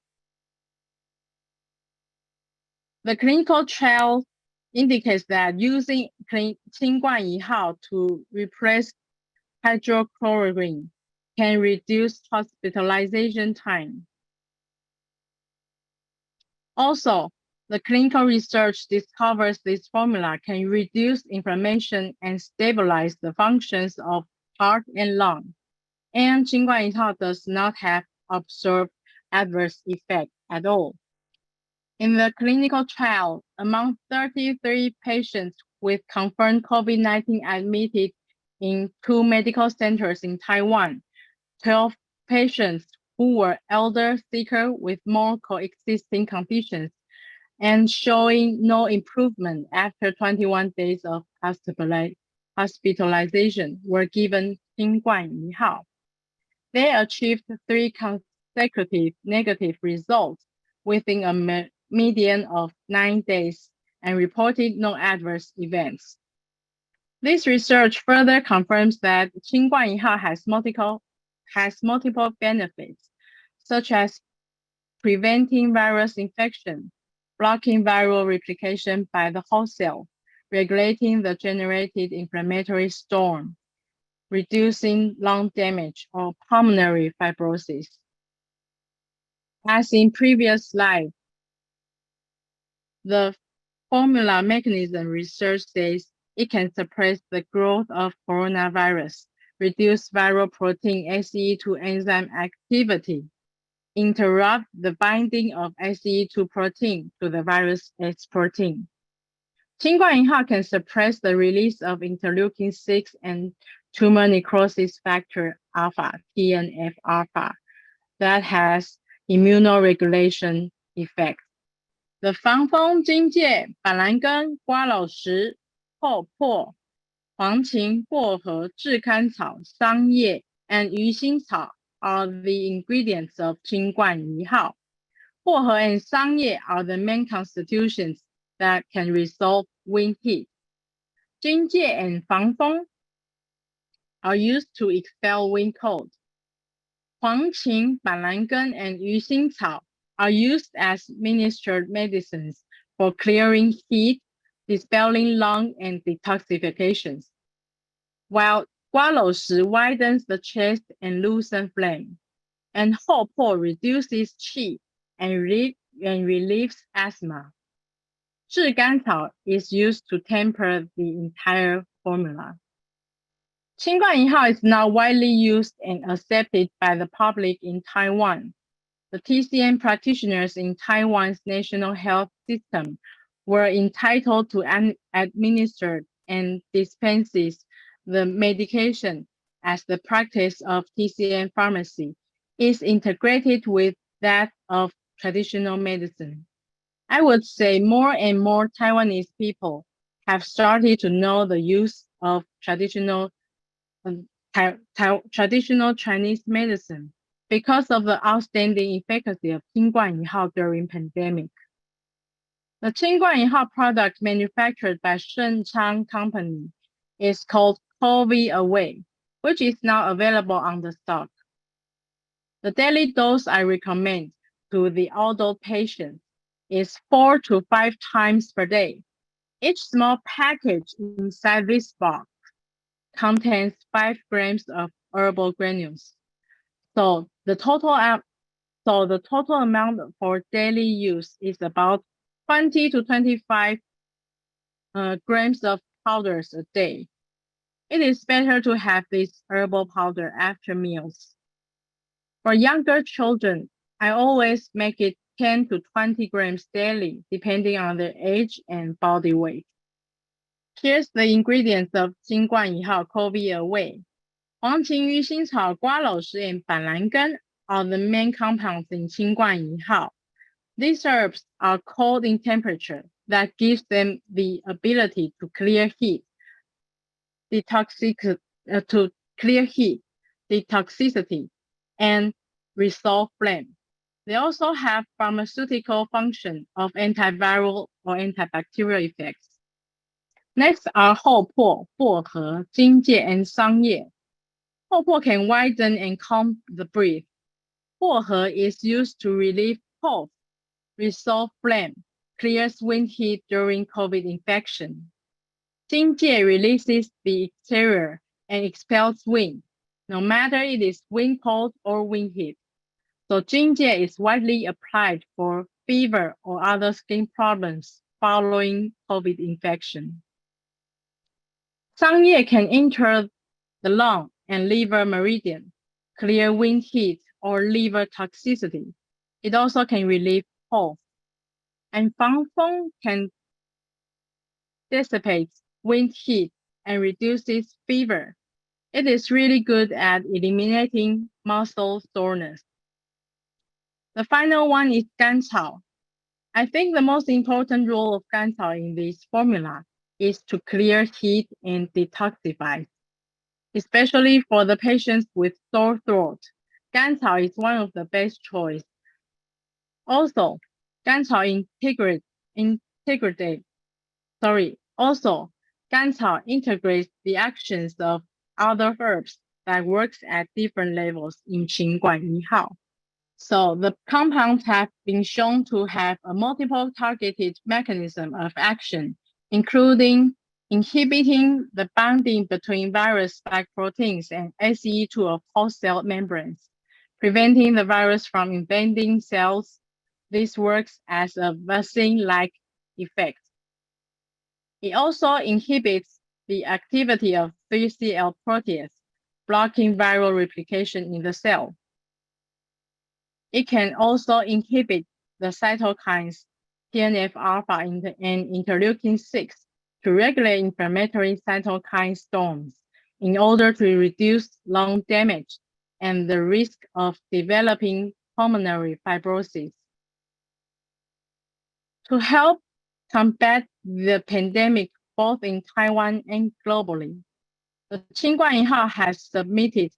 The clinical trial indicates that using 清冠一号 to replace hydrochloroquine can reduce hospitalization time. Also, the clinical research discovers this formula can reduce inflammation and stabilize the functions of heart and lung. And 清冠一号 does not have observed adverse effect at all. In the clinical trial, among 33 patients with confirmed COVID-19 admitted in 2 medical centers in Taiwan, 12 patients who were elder, sicker with more coexisting conditions, and showing no improvement after 21 days of hospitalization were given 新冠1号. They achieved 3 consecutive negative results within a median of 9 days and reported no adverse events. This research further confirms that 新冠1号has multiple benefits, such as preventing virus infection, blocking viral replication by the host cell, regulating the generated inflammatory storm, reducing lung damage or pulmonary fibrosis. As in previous slide, the formula mechanism research says it can suppress the growth of coronavirus, reduce viral protein SCE2 enzyme activity, interrupt the binding of SCE2 protein to the virus S protein. 新冠1号 can suppress the release of interleukin-6 and tumor necrosis factor alpha, TNF-alpha, that has immunoregulation effect. The 防风、荆芥、板蓝根、瓜蒌实、厚朴、黄芩、薄荷、炙甘草、桑叶 and 鱼腥草 are the ingredients of 新冠1号. 薄荷 and 桑叶 are the main constituents that can resolve wind heat. 荆芥 and 防风 are used to expel wind cold. 黄芩、板蓝根 and 鱼腥草 are used as ministered medicines for clearing heat, dispelling lung and detoxifications, while 瓜蒌实 widens the chest and loosens flame, and 厚朴 reduces qi and relieves asthma. 炙甘草 is used to temper the entire formula. 新冠1号 is now widely used and accepted by the public in Taiwan. The TCM practitioners in Taiwan's national health system were entitled to administer and dispenses the medication as the practice of TCM pharmacy is integrated with that of traditional medicine. I would say more and more Taiwanese people have started to know the use of traditional Chinese medicine because of the outstanding efficacy of 新冠1号 during pandemic. The 新冠1号 product manufactured by Shengchang Company is called COVID Away, which is now available on the stock. The daily dose I recommend to the adult patients is 4 to 5 times per day. Each small package inside this box contains 5 grams of herbal granules. So the total amount for daily use is about 20 to 25 grams of powders a day. It is better to have this herbal powder after meals. For younger children, I always make it 10 to 20 grams daily, depending on their age and body weight. Here's the ingredients of 新冠1号 COVID Away. 黄芩、鱼腥草、瓜蒌实 and 板蓝根 are the main compounds in 新冠1号. These herbs are cold in temperature that gives them the ability to clear heat, detoxicity, and resolve flame. They also have pharmaceutical function of antiviral or antibacterial effects. Next are 厚朴、薄荷、荆芥 and 桑叶. 厚朴 can widen and calm the breath. 薄荷 is used to relieve cough, resolve phlegm, clears wind heat during COVID infection. 荆芥 releases the exterior and expels wind, no matter it is wind cold or wind heat. So 荆芥 is widely applied for fever or other skin problems following COVID infection. 桑叶 can enter the lung and liver meridian, clear wind heat or liver toxicity. It also can relieve cough. and Fangfeng can dissipate wind heat and reduces fever. It is really good at eliminating muscle soreness. The final one is Gancao. I think the most important role of Gancao in this formula is to clear heat and detoxify, especially for the patients with sore throat. Gancao is one of the best choice. Also, Gancao integrates the actions of other herbs that works at different levels in 秦冠一号. So the compounds have been shown to have a multiple targeted mechanism of action, including inhibiting the binding between virus spike proteins and ACE2 of host cell membranes, preventing the virus from invading cells. This works as a vaccine-like effect. It also inhibits the activity of 3CL protease, blocking viral replication in the cell. It can also inhibit the cytokines TNF-alpha and interleukin-6 to regulate inflammatory cytokine storms in order to reduce lung damage and the risk of developing pulmonary fibrosis. To help combat the pandemic both in Taiwan and globally, the 清冠一号 has submitted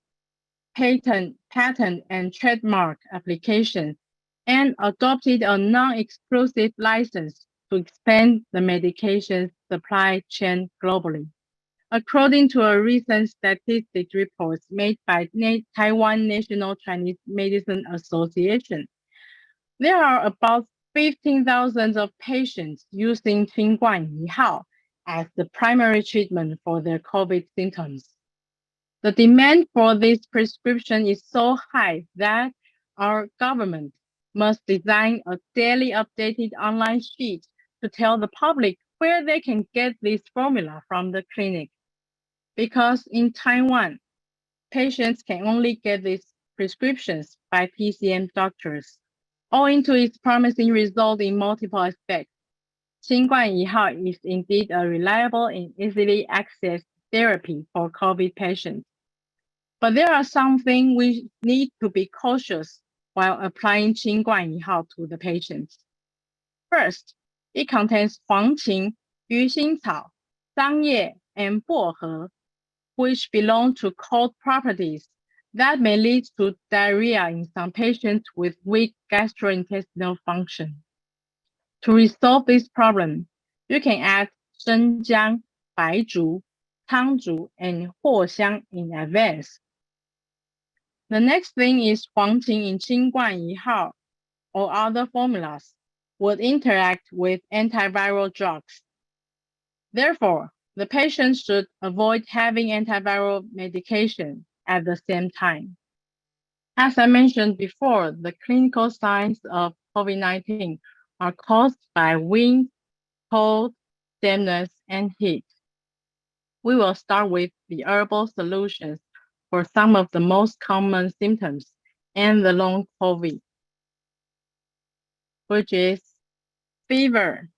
patent and trademark applications and adopted a non-exclusive license to expand the medication supply chain globally. According to a recent statistics report made by Taiwan National Chinese Medicine Association, there are about 15,000 of patients using 清冠一号 as the primary treatment for their COVID symptoms. The demand for this prescription is so high that our government must design a daily updated online sheet to tell the public where they can get this formula from the clinic. Because in Taiwan, patients can only get these prescriptions by PCM doctors. Owing to its promising result in multiple aspects, 清冠一号 is indeed a reliable and easily accessed therapy for COVID patients. But there are some things we need to be cautious while applying 清冠一号 to the patients. First, it contains 黄芩, 鱼腥草, 桑叶, and 薄荷, which belong to cold properties that may lead to diarrhea in some patients with weak gastrointestinal function. To resolve this problem, you can add 生姜, 白术, 汤术, and 藿香 in advance. The next thing is 黄芩in 清冠一号 or other formulas would interact with antiviral drugs. Therefore, the patient should avoid having antiviral medication at the same time. As I mentioned before, the clinical signs of COVID-19 are caused by wind, cold, dampness, and heat. We will start with the herbal solutions for some of the most common symptoms and the long COVID, which is fever,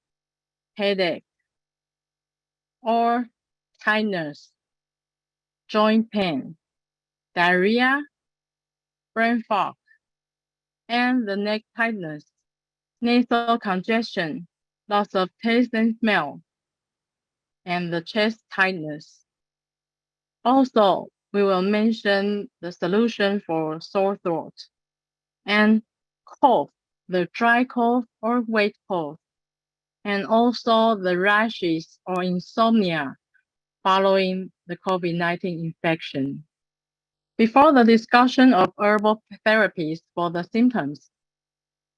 headache, or tiredness, joint pain, diarrhea, brain fog, and the neck tightness, nasal congestion, loss of taste and smell, and the chest tightness. Also, we will mention the solution for sore throat and cough, the dry cough or wet cough, and also the rashes or insomnia following the COVID-19 infection. Before the discussion of herbal therapies for the symptoms,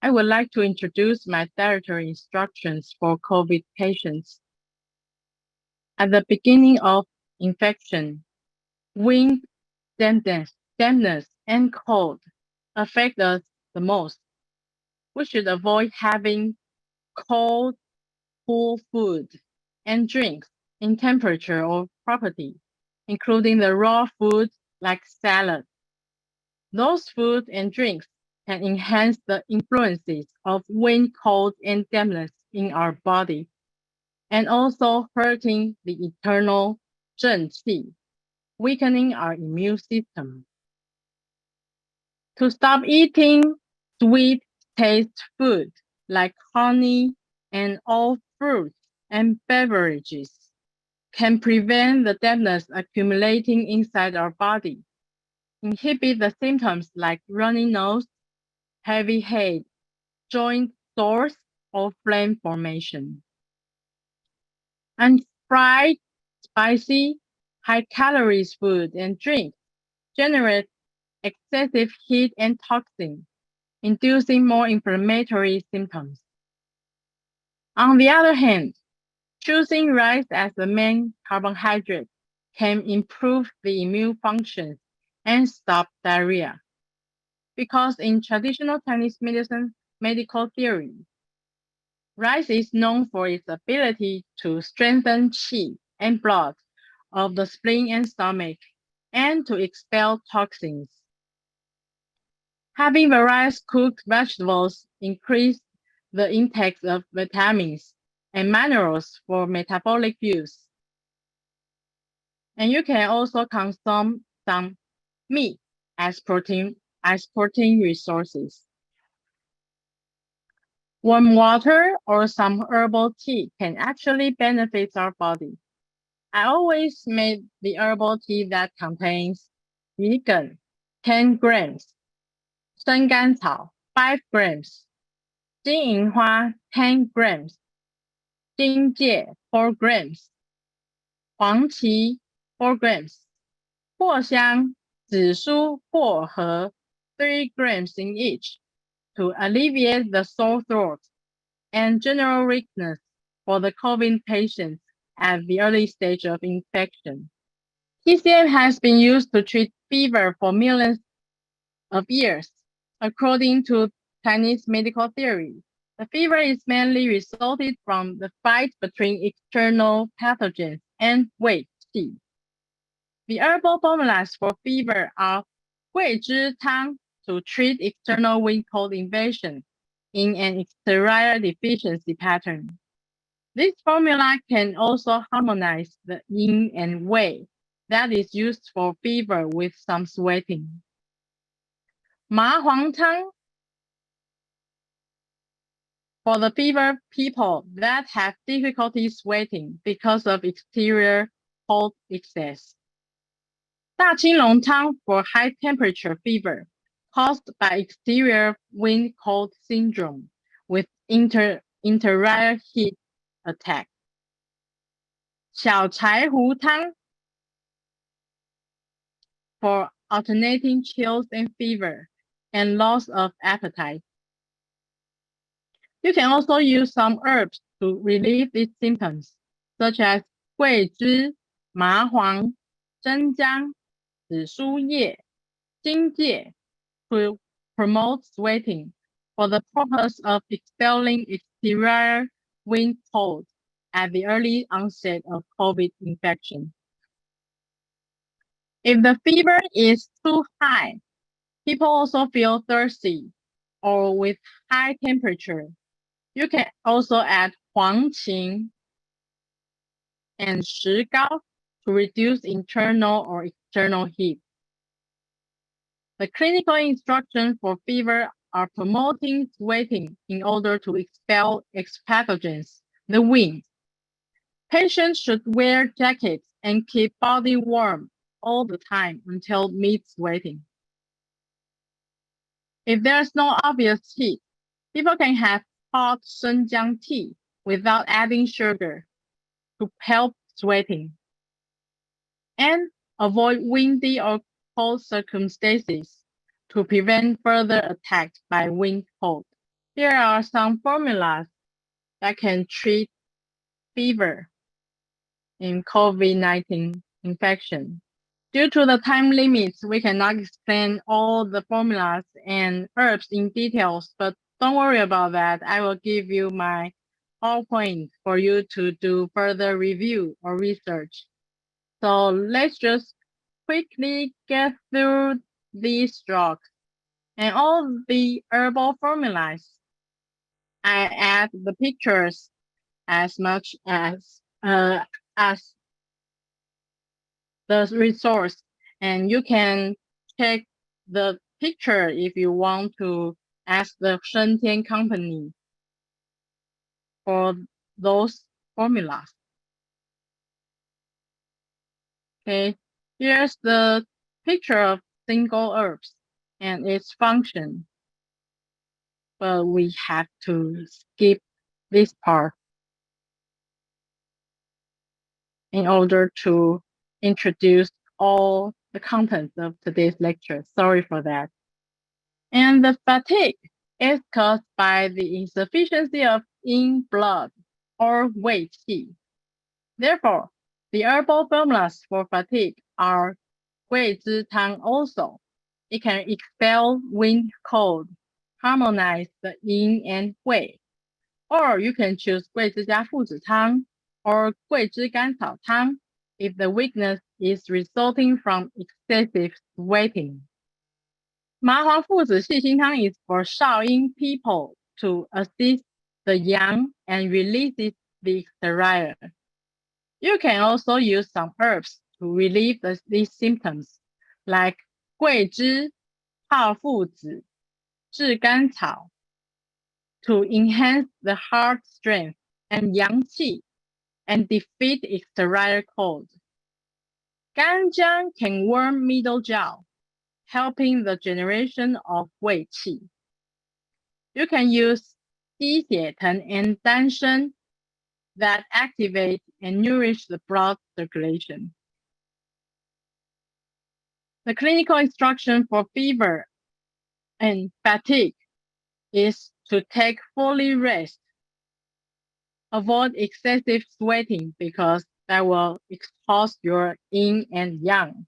I would like to introduce my dietary instructions for COVID patients. At the beginning of infection, wind, dampness, and cold affect us the most. We should avoid having cold, cool food and drinks in temperature or property, including the raw foods like salad. Those foods and drinks can enhance the influences of wind, cold, and dampness in our body, and also hurting the internal 正气, weakening our immune system. To stop eating sweet taste food like honey and all fruits and beverages can prevent the dampness accumulating inside our body, inhibit the symptoms like runny nose, heavy head, joint sores, or flame formation. And fried, spicy, high-calorie food and drinks generate excessive heat and toxin, inducing more inflammatory symptoms. On the other hand, choosing rice as the main carbohydrate can improve the immune functions and stop diarrhea. Because in traditional Chinese medicine medical theory, rice is known for its ability to strengthen qi and blood of the spleen and stomach and to expel toxins. Having various cooked vegetables increase the intake of vitamins and minerals for metabolic use. And you can also consume some meat as protein resources. Warm water or some herbal tea can actually benefit our body. I always make the herbal tea that contains vegan 10 grams, 生甘草 5 grams, 金银花 10 grams, 荆芥 4 grams, 黄芪 4 grams, 藿香、紫苏、薄荷 3 grams in each to alleviate the sore throat and general weakness for the COVID patients at the early stage of infection. TCM has been used to treat fever for millions of years. According to Chinese medical theory, the fever is mainly resulted from the fight between external pathogens and Wei Qi. The herbal formulas for fever are Gui Zhi Tang to treat external wind cold invasion in an exterior deficiency pattern. This formula can also harmonize the yin and wei that is used for fever with some sweating. Ma Huang Tang for the fever people that have difficulty sweating because of exterior cold excess. Da Qing Long Tang for high temperature fever caused by exterior wind cold syndrome with interior heat attack. 小柴胡汤 for alternating chills and fever and loss of appetite. You can also use some herbs to relieve these symptoms, such as 桂枝、麻黄、生姜、紫苏叶、荆芥 to promote sweating for the purpose of expelling exterior wind cold at the early onset of COVID infection. If the fever is too high, people also feel thirsty or with high temperature. You can also add huang qing and shigao to reduce internal or external heat. The clinical instructions for fever are promoting sweating in order to expel pathogens, the wind. Patients should wear jackets and keep body warm all the time until mid-sweating. If there's no obvious heat, people can have hot senjiang tea without adding sugar to help sweating. And avoid windy or cold circumstances to prevent further attack by wind cold. Here are some formulas that can treat fever in COVID-19 infection. Due to the time limits, we cannot explain all the formulas and herbs in details, but don't worry about that. I will give you my PowerPoint for you to do further review or research. So let's just quickly get through these drugs And all the herbal formulas, I add the pictures as much as the resource, and you can check the picture if you want to ask the Yen-Ting company for those formulas. Okay, here's the picture of single herbs and its function, but we have to skip this part in order to introduce all the contents of today's lecture. Sorry for that. And the fatigue is caused by the insufficiency of yin blood or wei qi. Therefore, the herbal formulas for fatigue are gui zhi tang also. It can expel wind cold, harmonize the yin and wei. Or you can choose 桂枝加附子汤 or 桂枝甘草汤 if the weakness is resulting from excessive sweating. 麻黄附子细辛汤 is for Shaoyin people to assist the yang and releases the exterior. You can also use some herbs to relieve these symptoms, like 桂枝、泡附子、炙甘草, to enhance the heart strength and yang qi and defeat exterior cold. Ganjiang can warm middle jaw, helping the generation of wei qi. You can use 鸡血藤 and 丹参 that activate and nourish the blood circulation. The clinical instruction for fever and fatigue is to take fully rest. Avoid excessive sweating because that will exhaust your yin and yang.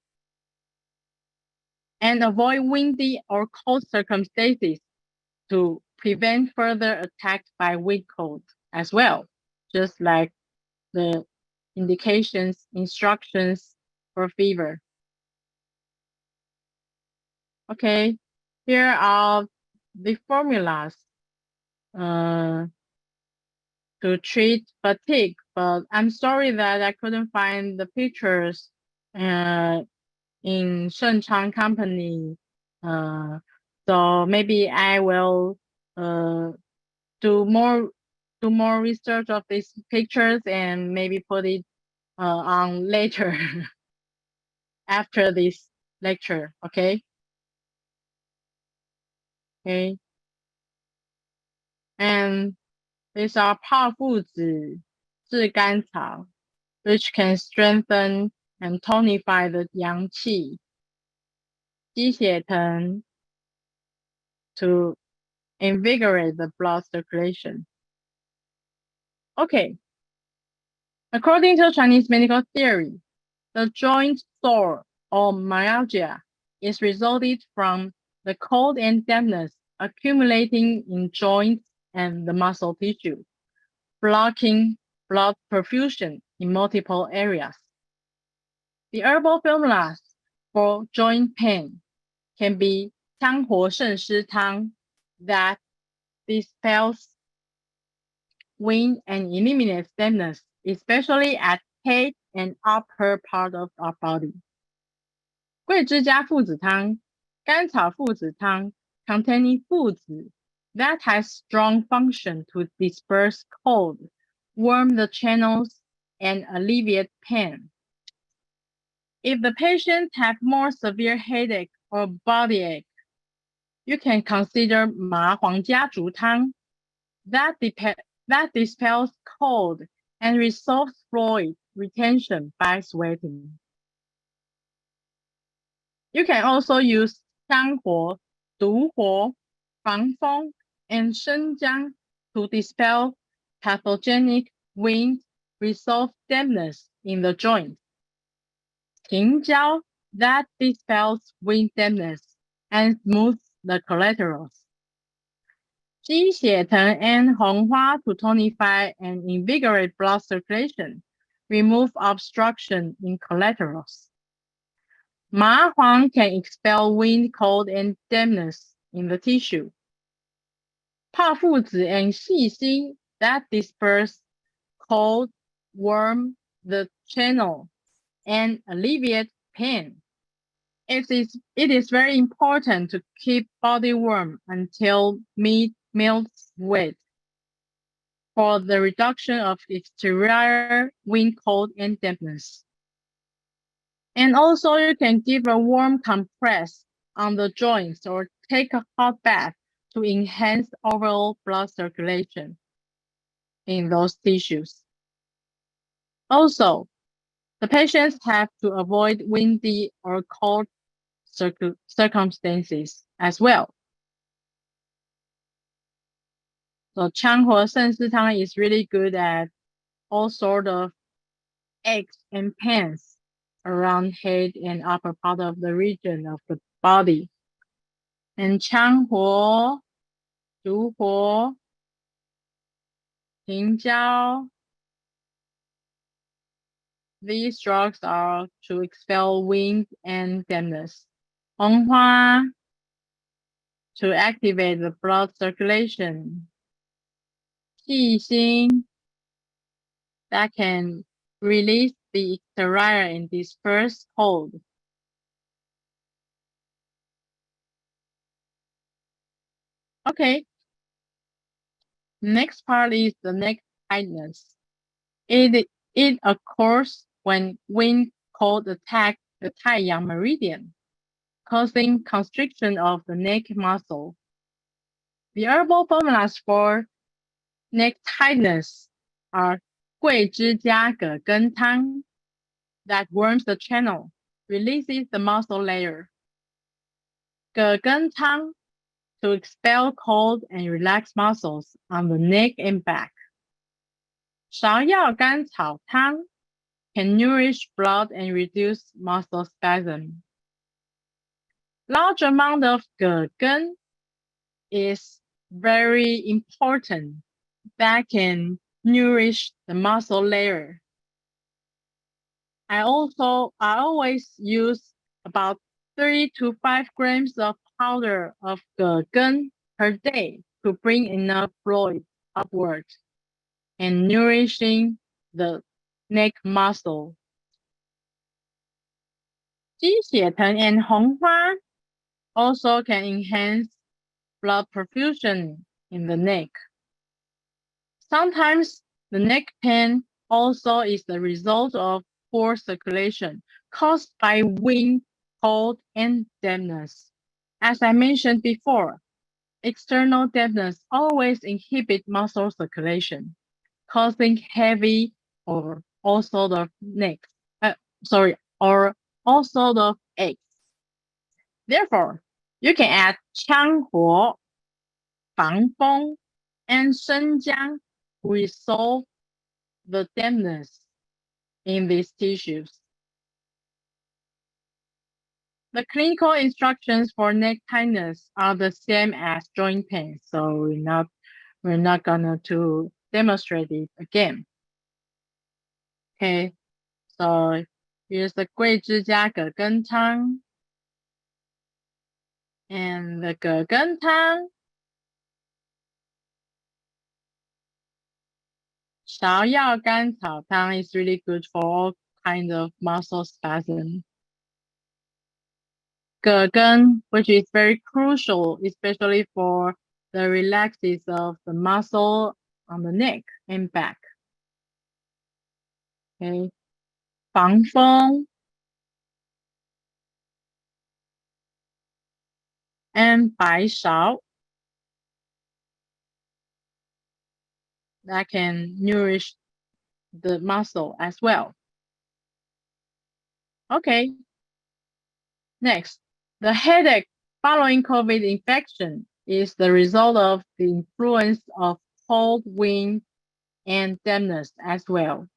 And avoid windy or cold circumstances to prevent further attacks by wind cold as well, just like the instructions for fever. Okay, here are the formulas to treat fatigue, but I'm sorry that I couldn't find the pictures in Shenchang company. So maybe I will do more research of these pictures and maybe put it on later after this lecture. Okay. Okay. And these are 泡附子、炙甘草, which can strengthen and tonify the yang qi. 鸡血藤 to invigorate the blood circulation. Okay. According to Chinese medical theory, the joint sore or myalgia is resulted from the cold and dampness accumulating in joints and the muscle tissue, blocking blood perfusion in multiple areas. The herbal formulas for joint pain can be 羌活胜湿汤 that dispels wind and eliminates dampness, especially at head and upper part of our body. 桂枝加附子汤 甘草附子汤 containing 附子 that has strong function to disperse cold, warm the channels, and alleviate pain. If the patient have more severe headache or body ache, you can consider 麻黄加竹汤 that dispels cold and resolves fluid retention by sweating. You can also use 羌活、独活、防风, and 生姜 to dispel pathogenic wind, resolve dampness in the joint. 芩胶 that dispels wind dampness and smooths the collaterals. 鸡血藤 and 红花 to tonify and invigorate blood circulation, remove obstruction in collaterals. 麻黄 can expel wind, cold, and dampness in the tissue. 泡附子 and 细心 that disperse cold, warm the channel, and alleviate pain. It is very important to keep body warm until meat melts wet for the reduction of exterior wind cold and dampness. And also you can give a warm compress on the joints or take a hot bath to enhance overall blood circulation in those tissues. Also, the patients have to avoid windy or cold circumstances as well. So 羌活肾丝汤 is really good at all sort of aches and pains around head and upper part of the region of the body. And 羌活、竹活、平椒, these drugs are to expel wind and dampness. 红花 to activate the blood circulation. 细心 that can release the exterior and disperse cold. Okay. Next part is the neck tightness. It occurs when wind cold attack the 太阳 meridian, causing constriction of the neck muscle. The herbal formulas for neck tightness are 桂枝加葛根汤 that warms the channel, releases the muscle layer. 葛根汤 to expel cold and relax muscles on the neck and back. 芍药甘草汤 can nourish blood and reduce muscle spasm. Large amount of 葛根 is very important that can nourish the muscle layer. I always use about 3 to 5 grams of powder of 葛根 per day to bring enough fluid upward and nourishing the neck muscle. 鸡血藤 and 红花 also can enhance blood perfusion in the neck. Sometimes the neck pain also is the result of poor circulation caused by wind, cold, and dampness. As I mentioned before, external dampness always inhibit muscle circulation, causing heavy or all sort of all sort of aches. Therefore, you can add 羌活、防风 and 生姜 to resolve the dampness in these tissues. The clinical instructions for neck tightness are the same as joint pain, so we're not gonna to demonstrate it again. Okay, so here's the 桂枝加葛根汤 and the 葛根汤. 芍药甘草汤 is really good for all kinds of muscle spasm. 葛根, which is very crucial, especially for the relaxes of the muscle on the neck and back. Okay. 防风 and 白芍 that can nourish the muscle as well. Okay. Next, the headache following COVID infection is the result of the influence of cold wind and dampness as well.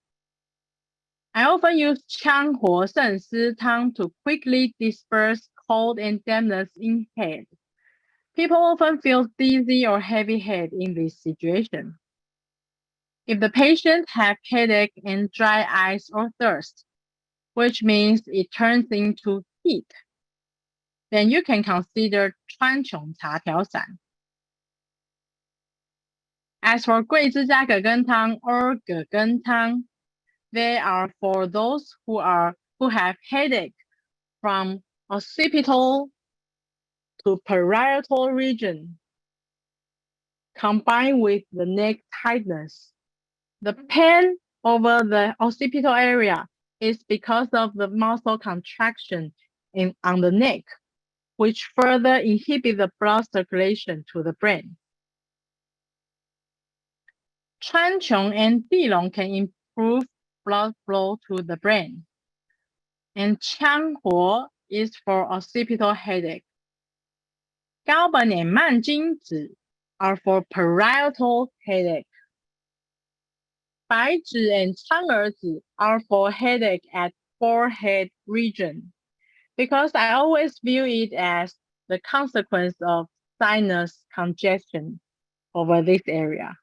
I often use 羌活肾丝汤 to quickly disperse cold and dampness in head. People often feel dizzy or heavy head in this situation. If the patient have headache and dry eyes or thirst, which means it turns into heat, then you can consider 川穹茶条散. As for 桂枝加葛根汤 or 葛根汤, they are for those who have headache from occipital to parietal region, combined with the neck tightness. The pain over the occipital area is because of the muscle contraction on the neck, which further inhibit the blood circulation to the brain. 川穹 and 地龙 can improve blood flow to the brain. And 羌活 is for occipital headache. 高本 and 曼金子 are for parietal headache. 白芷 and 苍耳子 are for headache at forehead region, because I always view it as the consequence of sinus congestion over this area.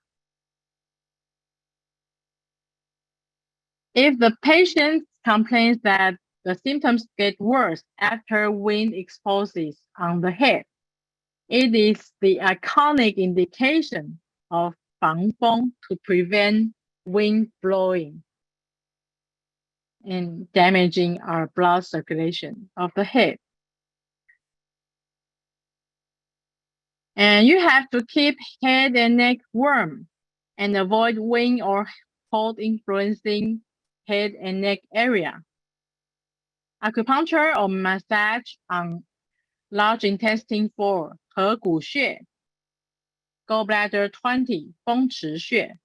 If the patient complains that the symptoms get worse after wind exposes on the head, it is the iconic indication of 防风 to prevent wind blowing and damaging our blood circulation of the head. And you have to keep head and neck warm and avoid wind or cold influencing head and neck area. Acupuncture or massage on large intestine 4, 合谷穴, gallbladder 20, 风池穴,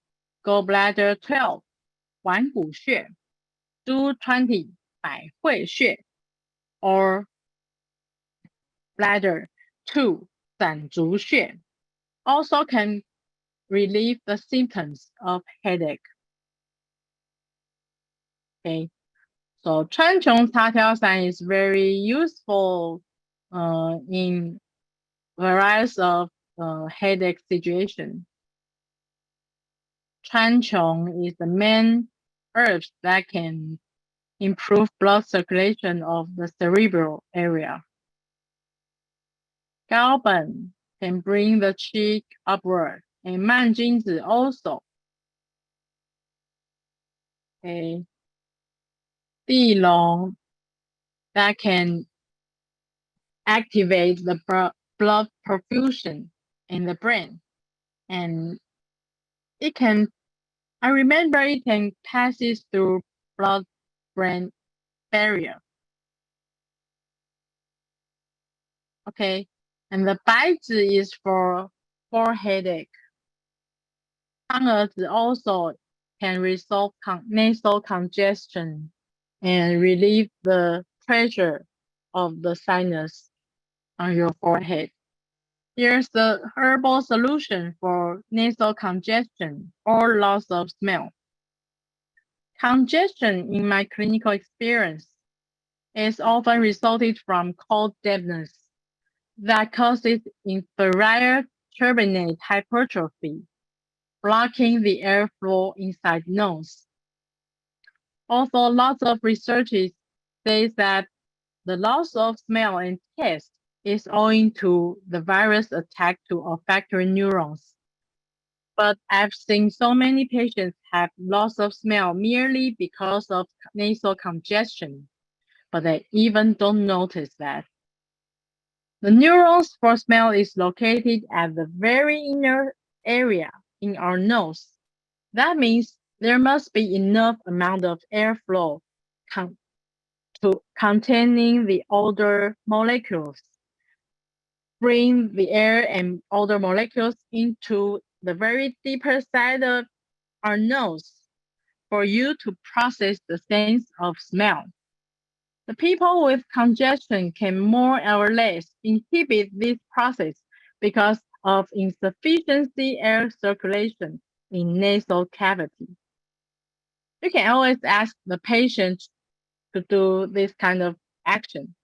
gallbladder 12, 环谷穴, 220, 百会穴, or bladder 2, 攒竹穴, also can relieve the symptoms of headache. Okay, so 川穹茶条散 is very useful in various of headache situation. 川穹 is the main herbs that can improve blood circulation of the cerebral area. 高本 can bring the cheek upward, and 曼金子 also. Okay. 地龙 that can activate the blood perfusion in the brain, and I remember it can passes through blood-brain barrier. Okay, and the 白芷 is for headache. 苍耳子 also can resolve nasal congestion and relieve the pressure of the sinus on your forehead. Here's the herbal solution for nasal congestion or loss of smell. Congestion, in my clinical experience, is often resulted from cold dampness that causes inferior turbinate hypertrophy, blocking the airflow inside nose. Also, lots of research says that the loss of smell and taste is owing to the virus attack to olfactory neurons. But I've seen so many patients have loss of smell merely because of nasal congestion, but they even don't notice that. The neurons for smell is located at the very inner area in our nose. That means there must be enough amount of airflow containing the odor molecules. Bring the air and odor molecules into the very deeper side of our nose for you to process the sense of smell. The people with congestion can more or less inhibit this process because of insufficiency air circulation in nasal cavity. You can always ask the patient to do this kind of action.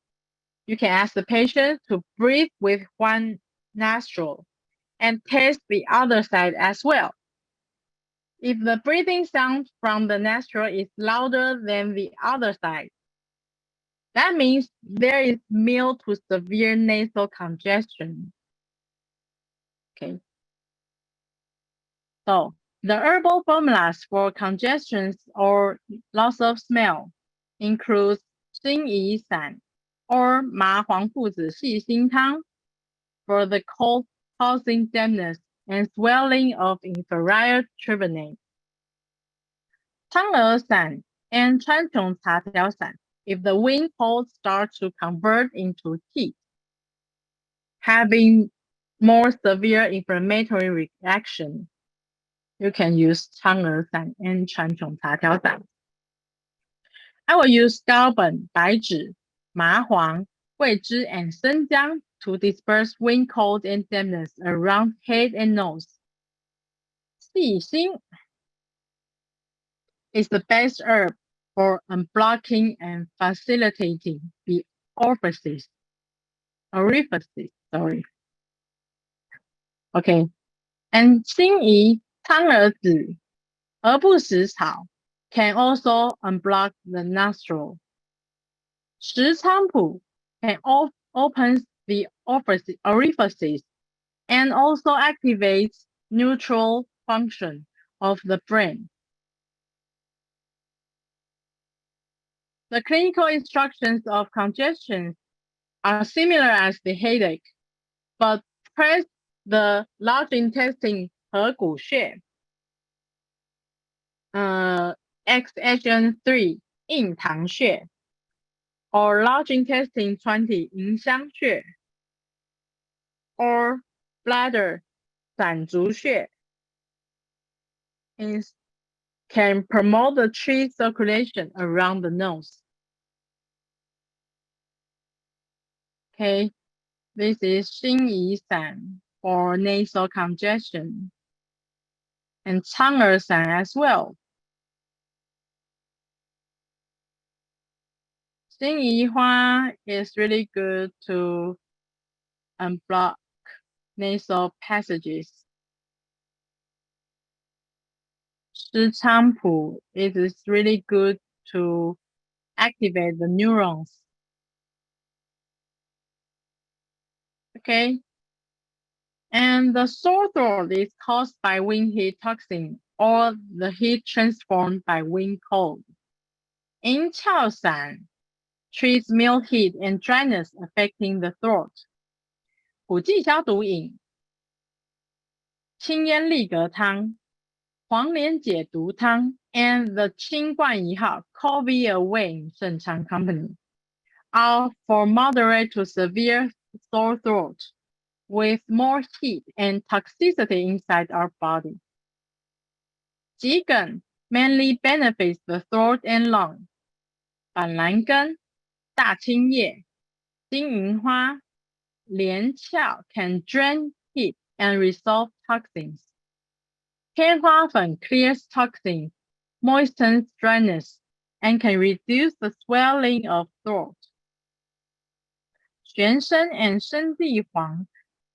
You can ask the patient to breathe with one nostril and test the other side as well. If the breathing sound from the nostril is louder than the other side, That means there is mild to severe nasal congestion. Okay. So the herbal formulas for congestions or loss of smell includes 辛夷散 or 麻黄附子细辛汤 for the cold causing dampness and swelling of inferior tribunate. 苍耳散 and 川穹茶条散 if the wind cold starts to convert into heat, having more severe inflammatory reaction. You can use 苍耳散 and 川穹茶条散. I will use 高本、白芷、麻黄、桂枝 and 生姜 to disperse wind cold and dampness around head and nose. 细辛 is the best herb for unblocking and facilitating the orifices. Okay. And 辛夷、苍耳子、而不食草 can also unblock the nostril. 石菖蒲 can open the orifices and also activates neutral function of the brain. The clinical instructions of congestion are similar as the headache, but press the large intestine 合谷穴 XHN3 印堂穴 or large intestine 20 迎香穴 or bladder 攒竹穴 can promote the chi circulation around the nose. Okay, this is 辛夷散 for nasal congestion and 苍耳散 as well. 辛夷花 is really good to unblock nasal passages. 石菖蒲 it is really good to activate the neurons. Okay. And the sore throat is caused by wind heat toxin or the heat transformed by wind cold. In Chao San, treats mild heat and dryness affecting the throat. 补剂消毒饮清咽利格汤、黄连解毒汤 and the 清冠1号 COVID Away Shenchang Company are for moderate to severe sore throat with more heat and toxicity inside our body. 桔梗 mainly benefits the throat and lung. 板蓝根、大青叶、金银花、连翘 can drain heat and resolve toxins. 天花粉 clears toxins, moistens dryness, and can reduce the swelling of throat. 玄参 and 生地黄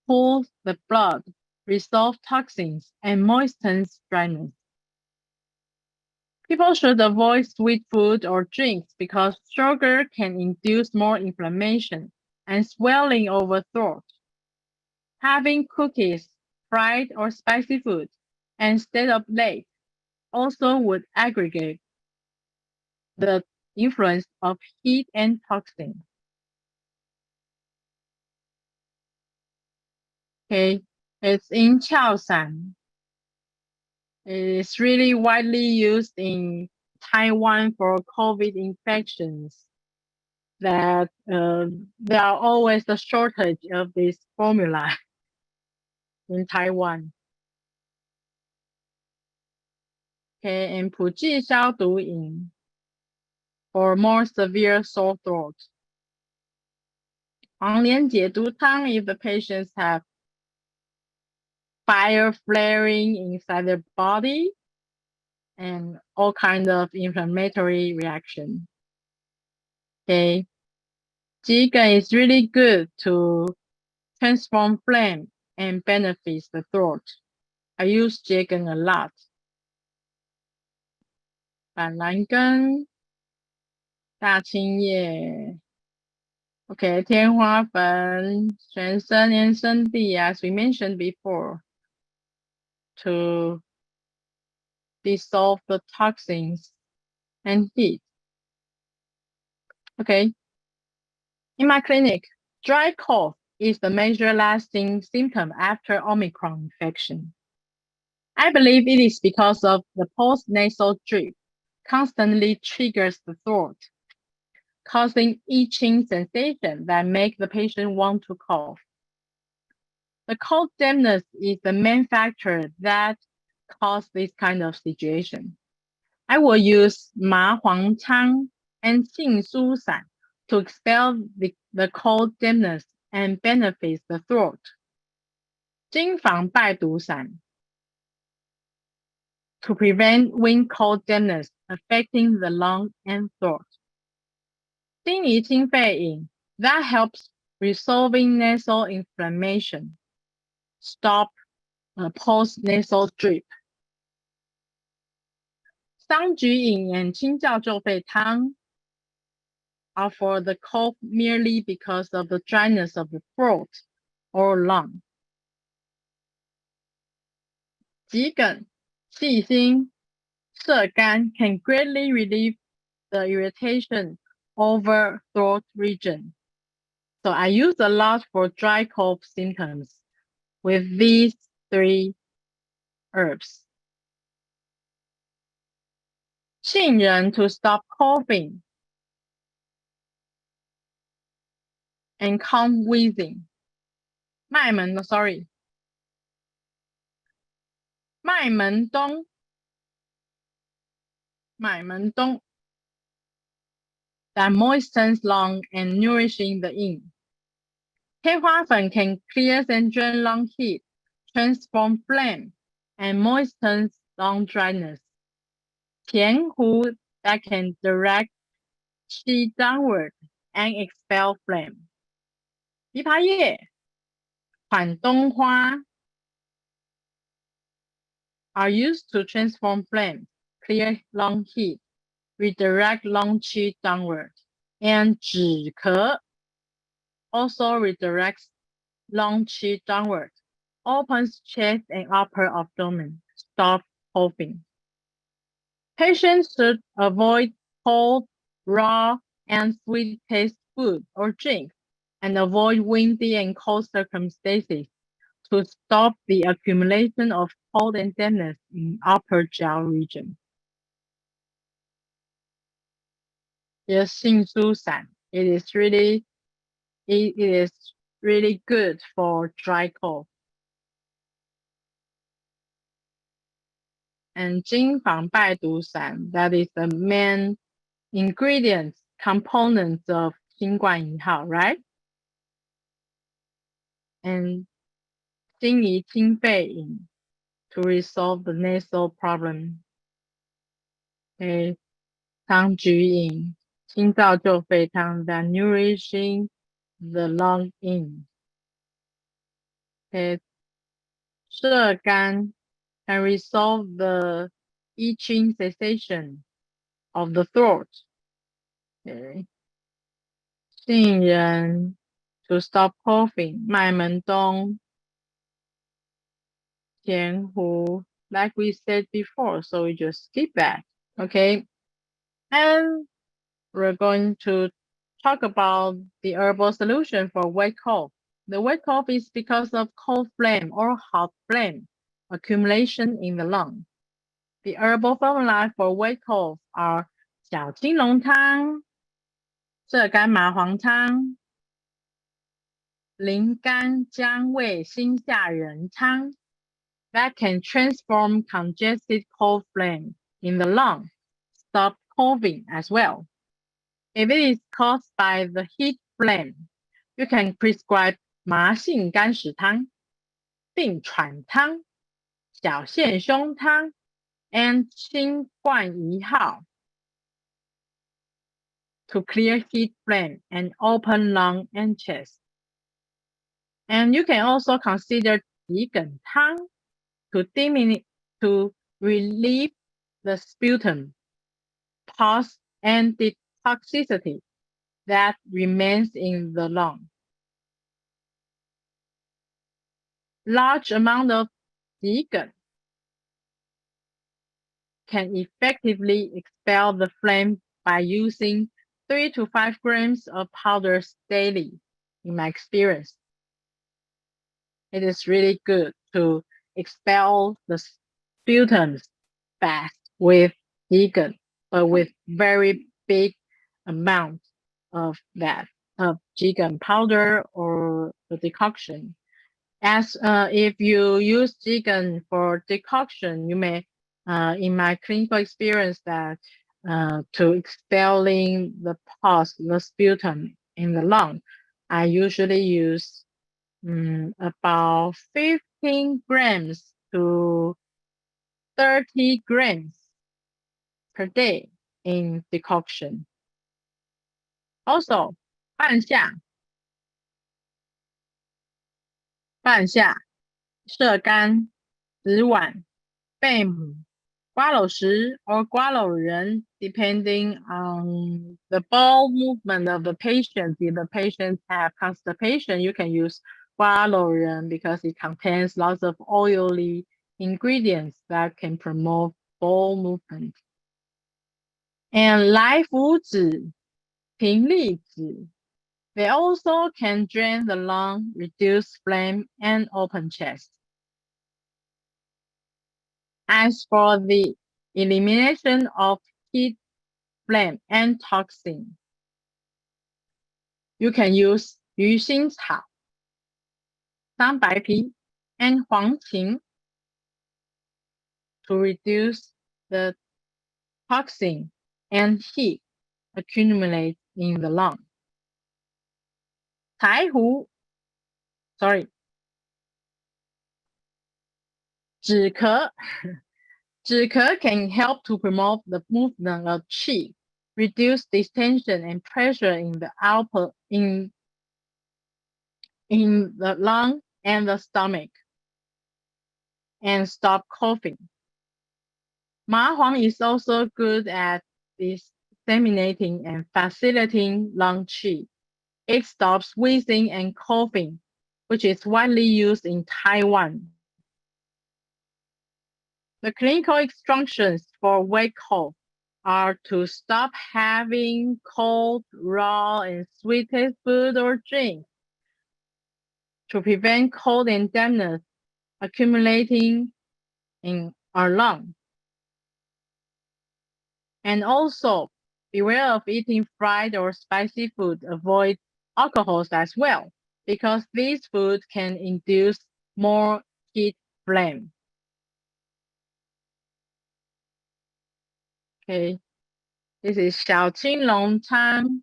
cools the blood, resolve toxins, and moistens dryness. People should avoid sweet food or drinks because sugar can induce more inflammation and swelling over throat. Having cookies, fried or spicy food, and stayed up late also would aggregate the influence of heat and toxin. Okay, it's in Chao San. It is really widely used in Taiwan for COVID infections. That there are always a shortage of this formula in Taiwan. Okay, and 普济消毒饮 for more severe sore throat. 黄连解毒汤 if the patients have fire flaring inside their body and all kinds of inflammatory reaction. Okay, 桔梗 is really good to transform phlegm and benefits the throat. I use 桔梗 a lot. 板蓝根、大青叶 Okay, 天花粉、全身延伸地, as we mentioned before, to dissolve the toxins and heat. Okay. In my clinic, dry cough is the major lasting symptom after Omicron infection. I believe it is because of the post-nasal drip constantly triggers the throat, causing itching sensation that make the patient want to cough. The cold dampness is the main factor that causes this kind of situation. I will use 麻黄汤 and 杏苏散 to expel the cold dampness and benefit the throat. 金防败毒散 to prevent wind cold dampness affecting the lung and throat. 丁怡清肺饮 that helps resolving nasal inflammation, stop post-nasal drip. 桑菊饮 and 清教救肺汤 are for the cough merely because of the dryness of the throat or lung. 桔梗、细辛、射干 can greatly relieve the irritation over throat region. So I use a lot for dry cough symptoms with these 3 herbs. 杏仁 to stop coughing and calm wheezing. 麦门冬 that moistens lung and nourishing the yin. 天花粉 can clear and drain lung heat, transform phlegm, and moistens lung dryness. 甜胡 that can direct qi downward and expel phlegm. 枇杷叶 款冬花 are used to transform phlegm, clear lung heat, redirect lung qi downward, and 止咳 also redirects lung qi downward, opens chest and upper abdomen, stop coughing. Patients should avoid cold, raw, and sweet taste food or drink, and avoid windy and cold circumstances to stop the accumulation of cold and dampness in upper jiao region. Yes, 杏苏散. It is really good for dry cough. And 金防败毒散, that is the main ingredients, components of 新冠1号, right? And 金怡清肺饮 to resolve the nasal problem. Okay. 桑菊饮清燥救肺汤 that nourishing the lung in. Okay. 射干 can resolve the itching sensation of the throat. Okay. 杏仁 to stop coughing. 麦门冬甜胡 like we said before, so we just skip that. Okay. And we're going to talk about the herbal solution for wet cough. The wet cough is because of cold phlegm or hot phlegm accumulation in the lung. The herbal formula for wet cough are 小青龙汤、射干麻黄汤、灵甘姜味辛下仁汤 that can transform congested cold phlegm in the lung, stop coughing as well. If it is caused by the heat phlegm, you can prescribe 麻杏甘石汤、病喘汤、小陷胸汤 and 新冠1号 to clear heat phlegm and open lung and chest. And you can also consider 桔梗汤 to relieve the sputum, pus, and the toxicity that remains in the lung. Large amount of jigen can effectively expel the flame by using 3 to 5 grams of powders daily, in my experience. It is really good to expel the sputums fast with jigen, but with very big amount of that, of jigen powder or the decoction. As if you use jigen for decoction, you may, in my clinical experience, that to expelling the pus, the sputum in the lung, I usually use about 15 grams to 30 grams per day in decoction. Also, 半夏、射干、紫菀、贝母、瓜蒌石 or 瓜蒌仁 depending on the bowel movement of the patient. If the patient have constipation, you can use 瓜蒌仁 because it contains lots of oily ingredients that can promote bowel movement. And 来附子、平利子, they also can drain the lung, reduce phlegm, and open chest. As for the elimination of heat, phlegm, and toxin, you can use 鱼腥草、桑白皮 and 黄芩 to reduce the toxin and heat accumulate in the lung. 止咳 can help to promote the movement of qi, reduce distension and pressure in the output in the lung and the stomach, and stop coughing. 麻黄 is also good at disseminating and facilitating lung qi. It stops wheezing and coughing, which is widely used in Taiwan. The clinical instructions for weight cough are to stop having cold, raw, and sweet taste food or drink, to prevent cold and dampness accumulating in our lung. And also, beware of eating fried or spicy food. Avoid alcohols as well, because these foods can induce more heat flame. Okay, this is 小青龙汤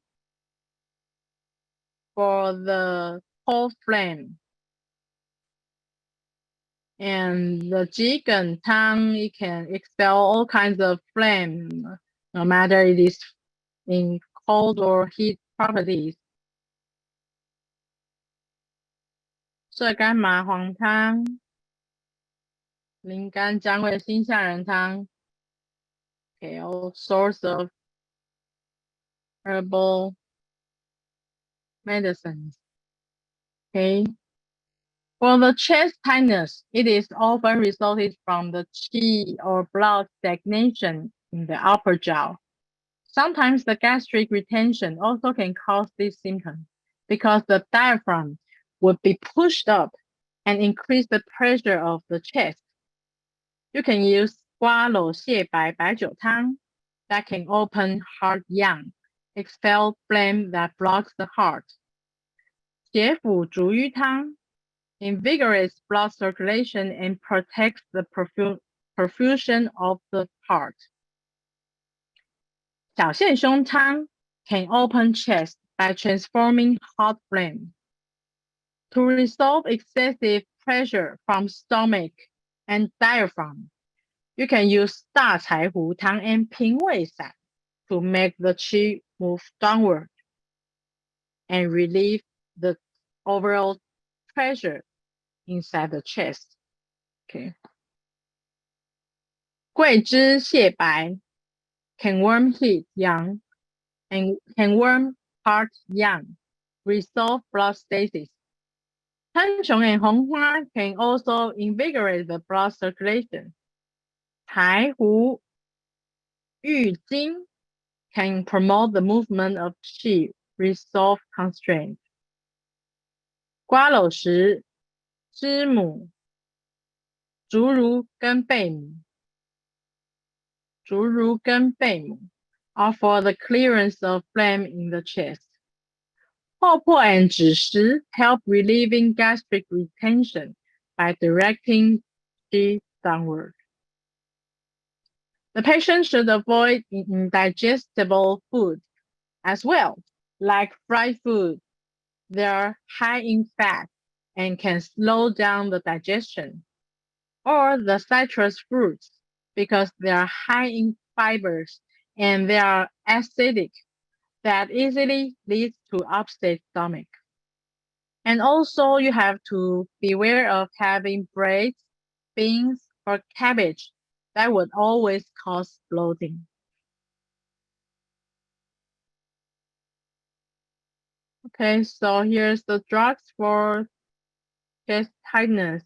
for the cold flame. And the jigen tang, it can expel all kinds of flame, no matter it is in cold or heat properties. 射干麻黄汤、灵肝姜味辛杏仁汤. Okay, all sorts of herbal medicines. Okay. For the chest tightness, it is often resulted from the qi or blood stagnation in the upper jaw. Sometimes the gastric retention also can cause this symptom because the diaphragm would be pushed up and increase the pressure of the chest. You can use 瓜蒌蟹白白酒汤 that can open heart yang, expel phlegm that blocks the heart. 血府逐瘀汤 invigorates blood circulation and protects the perfusion of the heart. 小线胸汤 can open chest by transforming hot flame. To resolve excessive pressure from stomach and diaphragm, you can use 大柴胡汤 and 平胃散 to make the qi move downward and relieve the overall pressure inside the chest. Okay. 桂枝蟹白 can warm heat yang and can warm heart yang, resolve blood stasis. 苍穹 and 红花 can also invigorate the blood circulation. 柴胡、郁金 can promote the movement of qi, resolve constraint. 瓜蒌石、知母、竹茹跟贝母 are for the clearance of phlegm in the chest. 爆破 and 枳实 help relieving gastric retention by directing qi downward. The patient should avoid indigestible food as well, like fried food. They are high in fat and can slow down the digestion, or the citrus fruits because they are high in fibers and they are acidic that easily leads to upset stomach. And also you have to beware of having bread, beans, or cabbage. That would always cause bloating. Okay, so here's the drugs for chest tightness.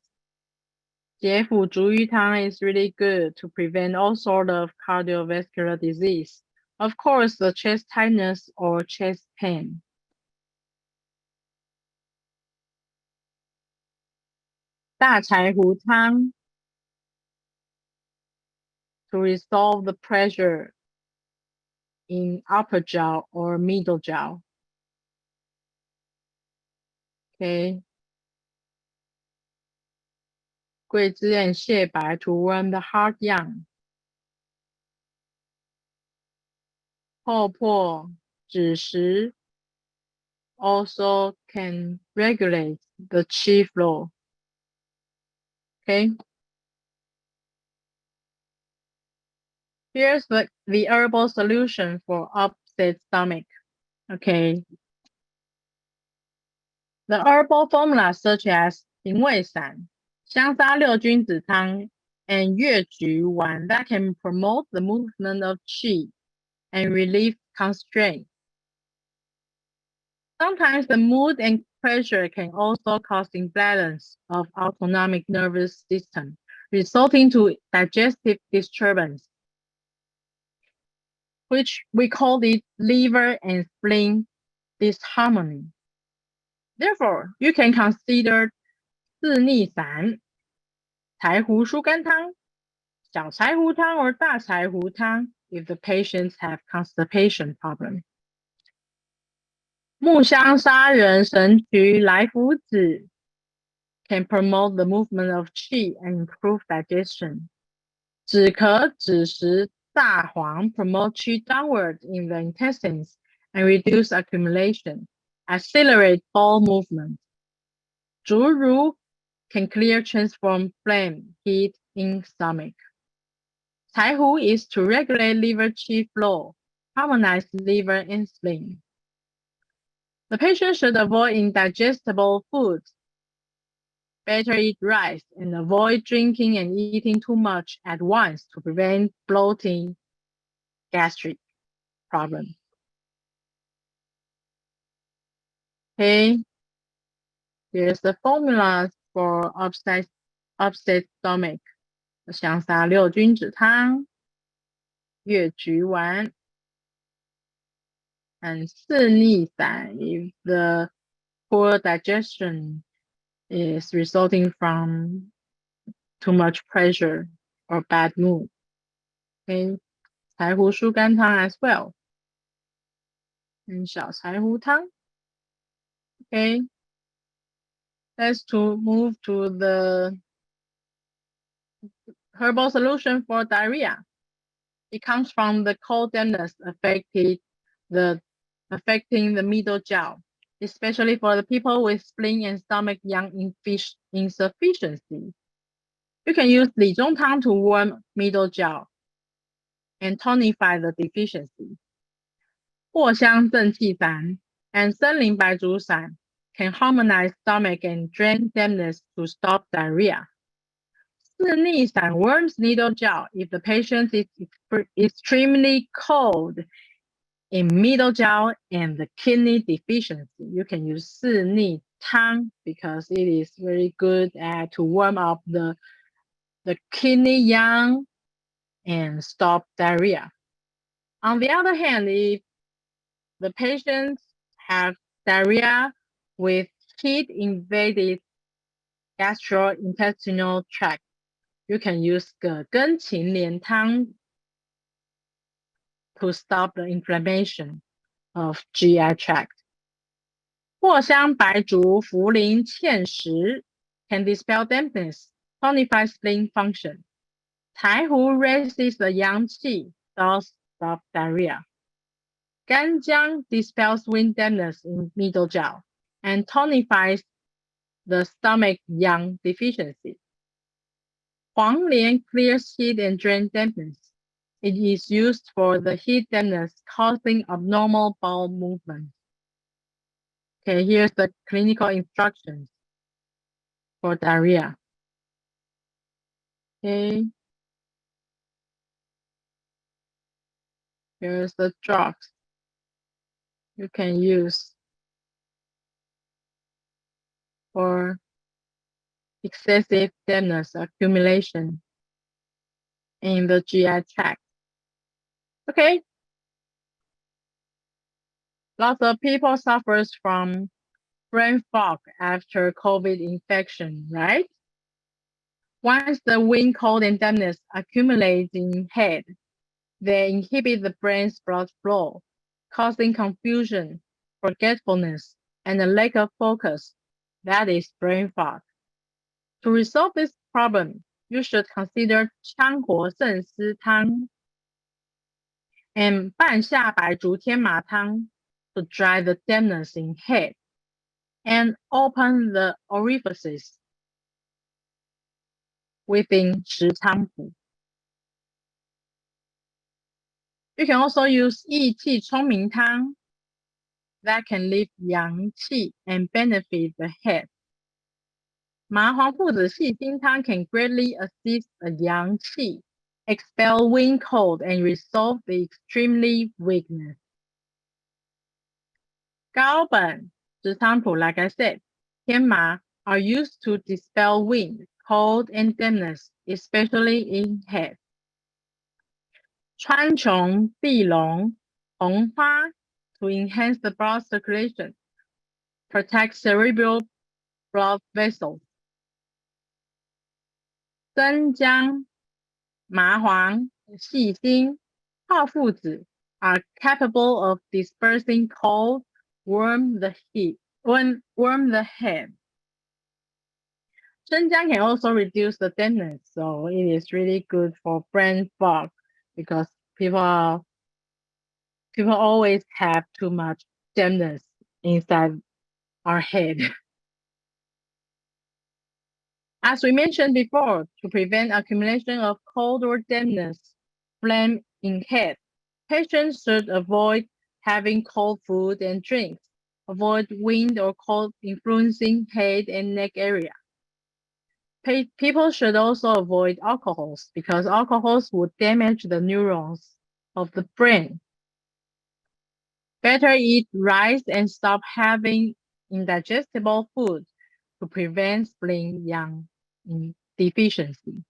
解腹逐瘀汤 is really good to prevent all sort of cardiovascular disease. Of course, the chest tightness or chest pain. 大柴胡汤 to resolve the pressure in upper jaw or middle jaw. Okay. 桂枝 and 蟹白 to warm the heart yang. 爆破、枳实 also can regulate the qi flow. Okay. Here's the herbal solution for upset stomach. Okay. The herbal formula such as 平胃散、香砂六君子汤 and 越橘丸 that can promote the movement of qi and relieve constraint. Sometimes the mood and pressure can also cause imbalance of autonomic nervous system, resulting to digestive disturbance, which we call it liver and spleen disharmony. Therefore, you can consider 四逆散、柴胡疏肝汤、小柴胡汤 or 大柴胡汤 if the patients have constipation problem. 木香砂仁神曲来附子 can promote the movement of qi and improve digestion. 止咳枳实大黄 promote qi downward in the intestines and reduce accumulation, accelerate bowel movement. 竹茹 can clear transform phlegm, heat in stomach. 柴胡 is to regulate liver qi flow, harmonize liver and spleen. The patient should avoid indigestible foods. Better eat rice and avoid drinking and eating too much at once to prevent bloating, gastric problem. Okay, here's the formulas for upset stomach. 香砂六君子汤、越橘丸 and 四逆散 if the poor digestion is resulting from too much pressure or bad mood. Okay, 柴胡疏肝汤 as well. And 小柴胡汤. Okay, let's move to the herbal solution for diarrhea. It comes from the cold dampness affecting the middle jaw, especially for the people with spleen and stomach yang insufficiency. You can use 理中汤 to warm middle jaw and tonify the deficiency. 藿香正气散 and 森林白术散 can harmonize stomach and drain dampness to stop diarrhea. 四逆散 warms middle jaw if the patient is extremely cold in middle jiao and the kidney deficiency. You can use 四逆汤 because it is very good to warm up the kidney yang and stop diarrhea. On the other hand, if the patients have diarrhea with heat-invaded gastrointestinal tract, you can use 葛根芩连汤 to stop the inflammation of GI tract. 藿香白术茯苓芡实 can dispel dampness, tonify spleen function. 柴胡 raises the yang qi, thus stop diarrhea. 干姜 dispels wind dampness in middle jiao and tonifies the stomach yang deficiency. 黄连 clears heat and drain dampness. It is used for the heat dampness causing abnormal bowel movement. Okay, here's the clinical instructions for diarrhea. Okay. Here's the drugs you can use for excessive dampness accumulation in the GI tract. Okay. Lots of people suffers from brain fog after COVID infection, right? Once the wind, cold, and dampness accumulate in head, they inhibit the brain's blood flow, causing confusion, forgetfulness, and a lack of focus. That is brain fog. To resolve this problem, you should consider 羌活胜思汤 and 半夏白术天麻汤 to dry the dampness in head and open the orifices within 石菖蒲. You can also use 益气聪明汤 that can lift yang qi and benefit the head. 麻黄附子细辛汤 can greatly assist the yang qi, expel wind cold, and resolve the extremely weakness. 高本 石菖蒲, like I said, 天麻 are used to dispel wind, cold, and dampness, especially in head. 川穹碧龙红花 to enhance the blood circulation, protect cerebral blood vessels. 生姜麻黄细辛泡附子 are capable of dispersing cold, warm the head. 生姜 can also reduce the dampness, so it is really good for brain fog because people always have too much dampness inside our head. As we mentioned before, to prevent accumulation of cold or dampness, phlegm in head, patients should avoid having cold food and drinks, avoid wind or cold influencing head and neck area. People should also avoid alcohols because alcohols would damage the neurons of the brain. Better eat rice and stop having indigestible food to prevent spleen yang deficiency.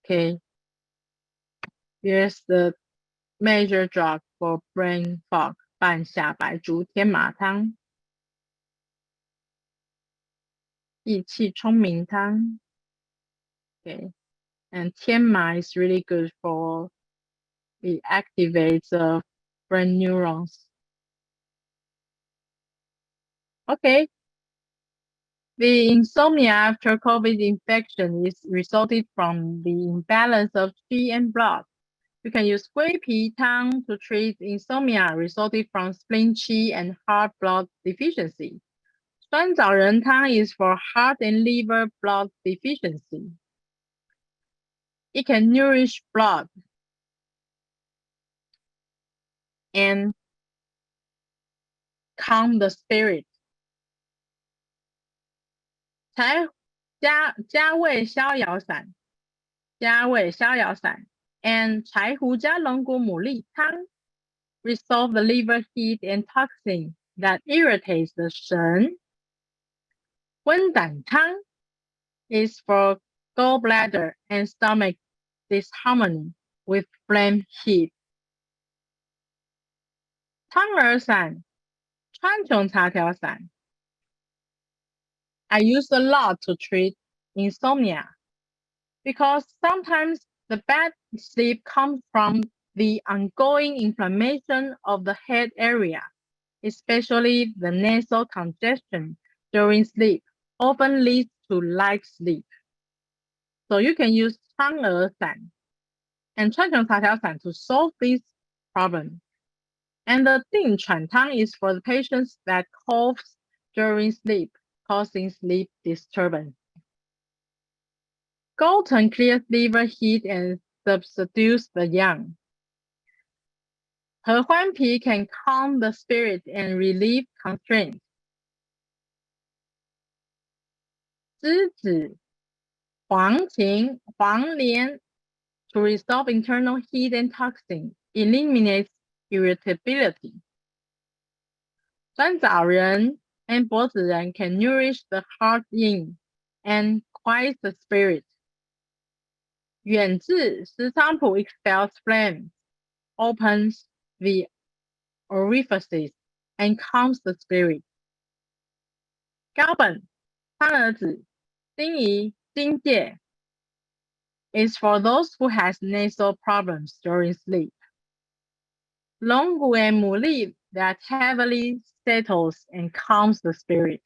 Okay, here's the major drug for brain fog, 半夏白术天麻汤 益气聪明汤. Okay, and 天麻 is really good for it activates brain neurons. Okay, the insomnia after COVID infection is resulted from the imbalance of qi and blood. You can use 龟皮汤 to treat insomnia resulting from spleen qi and heart blood deficiency. 酸枣仁汤 is for heart and liver blood deficiency. It can nourish blood and calm the spirit. 加味逍遥散 and 柴胡加龙骨牡蛎汤 resolve the liver heat and toxin that irritates the shen. 温胆汤 is for gallbladder and stomach disharmony with flame heat. 汤儿散, 川穹茶条散. I use a lot to treat insomnia because sometimes the bad sleep comes from the ongoing inflammation of the head area, especially the nasal congestion during sleep often leads to light sleep. So you can use 苍耳散 and 川穹茶条散 to solve this problem. And the 定喘汤 is for the patients that coughs during sleep, causing sleep disturbance. Galton clears liver heat and subdues the yang. 合欢皮 can calm the spirit and relieve constraint. 栀子, 黄芩, 黄连 to resolve internal heat and toxin, eliminates irritability. 酸枣仁 and 柏子仁 can nourish the heart yin and quiet the spirit. 远志石菖蒲 expels flame, opens the orifices, and calms the spirit. 高本苍耳子辛夷荆芥 is for those who has nasal problems during sleep. 龙骨 and 牡蛎 that heavily settles and calms the spirit.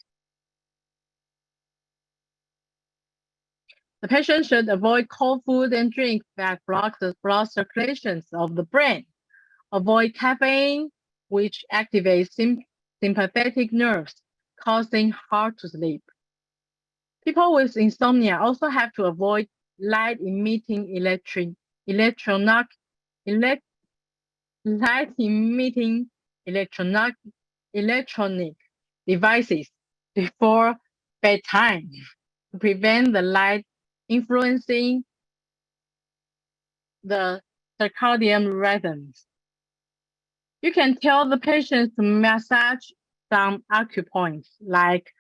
The patient should avoid cold food and drinks that block the blood circulations of the brain. Avoid caffeine, which activates sympathetic nerves, causing hard to sleep. People with insomnia also have to avoid light-emitting electronic devices before bedtime to prevent the light influencing the circadian rhythms. You can tell the patient to massage some acupoints like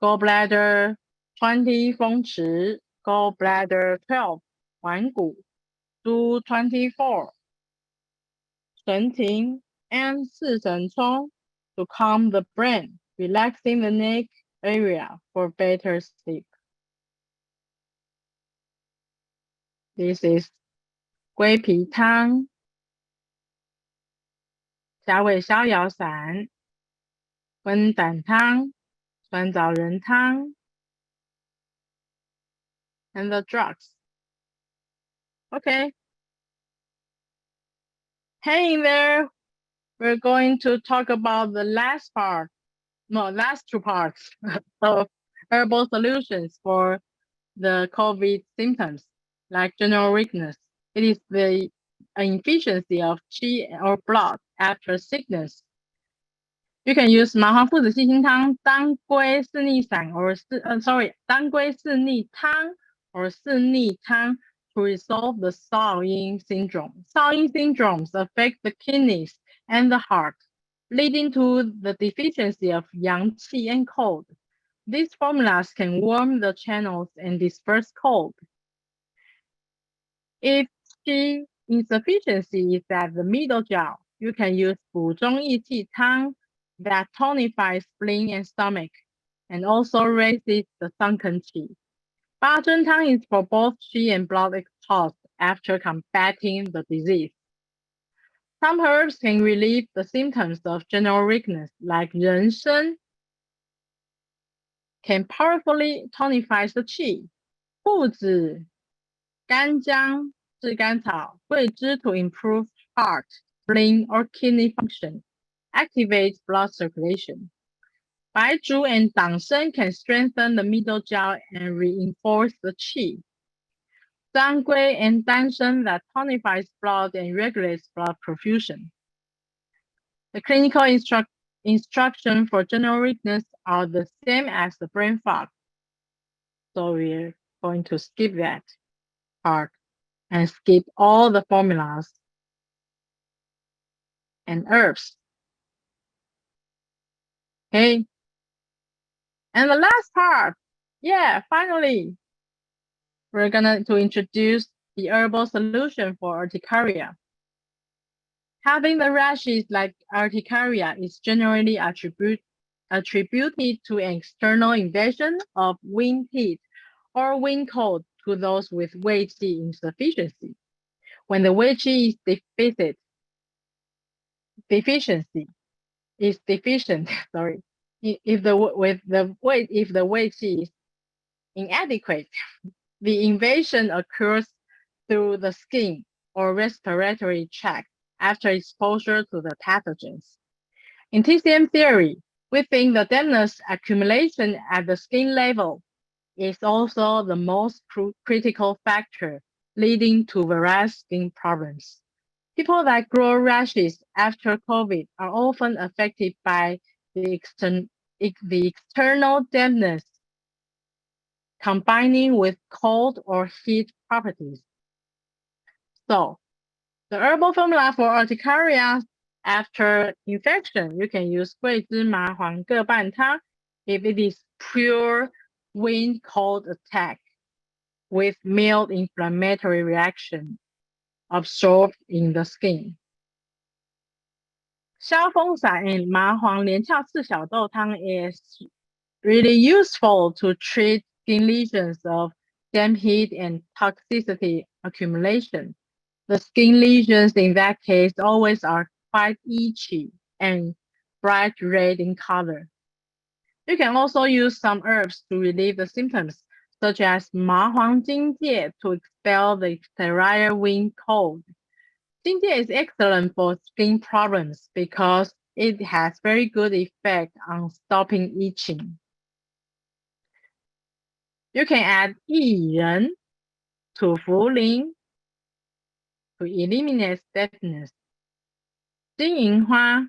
gallbladder 20 风池, gallbladder 12 环骨, 24 神庭 and 四神聪 to calm the brain, relaxing the neck area for better sleep. This is 龟皮汤 小尾逍遥散 温胆汤 酸枣仁汤 and the drugs. Okay. Hang in there. We're going to talk about the last two parts of herbal solutions for the COVID symptoms, like general weakness. It is the inefficiency of qi or blood after sickness. You can use 麻黄附子细辛汤、当归四逆散 当归四逆汤 or 四逆汤 to resolve the Shaoyin syndrome. Shaoyin syndromes affect the kidneys and the heart, leading to the deficiency of yang qi and cold. These formulas can warm the channels and disperse cold. If qi insufficiency is at the middle jaw, you can use 补中益气汤 that tonifies spleen and stomach and also raises the sunken qi. 八珍汤 is for both qi and blood exhaust after combating the disease. Some herbs can relieve the symptoms of general weakness, like 人参 can powerfully tonify the qi. 附子、干姜、炙甘草、桂枝 to improve heart, spleen, or kidney function, activate blood circulation. 白术 and 党参 can strengthen the middle jaw and reinforce the qi. 当归 and 丹参 that tonifies blood and regulates blood perfusion. The clinical instruction for general weakness are the same as the brain fog. So we're going to skip that part and skip all the formulas. and herbs. Okay. And the last part, yeah, finally, we're gonna to introduce the herbal solution for urticaria. Having the rashes like urticaria is generally attributed to an external invasion of wind heat or wind cold to those with Qi insufficiency. When the Qi is deficiency is deficient, sorry, if the Qi is inadequate, the invasion occurs through the skin or respiratory tract after exposure to the pathogens. In TCM theory, we think the dampness accumulation at the skin level is also the most critical factor leading to various skin problems. People that grow rashes after COVID are often affected by the external dampness combining with cold or heat properties. So, the herbal formula for urticaria after infection, you can use 桂枝麻黄各半汤 if it is pure wind cold attack with mild inflammatory reaction absorbed in the skin. 消风散 and 麻黄连翘赤小豆汤 is really useful to treat skin lesions of damp heat and toxicity accumulation. The skin lesions in that case always are quite itchy and bright red in color. You can also use some herbs to relieve the symptoms, such as 麻黄金芥 to expel the exterior wind cold. Jinjie is excellent for skin problems because it has very good effect on stopping itching. You can add 薏仁 to 茯苓 to eliminate stiffness. 金银花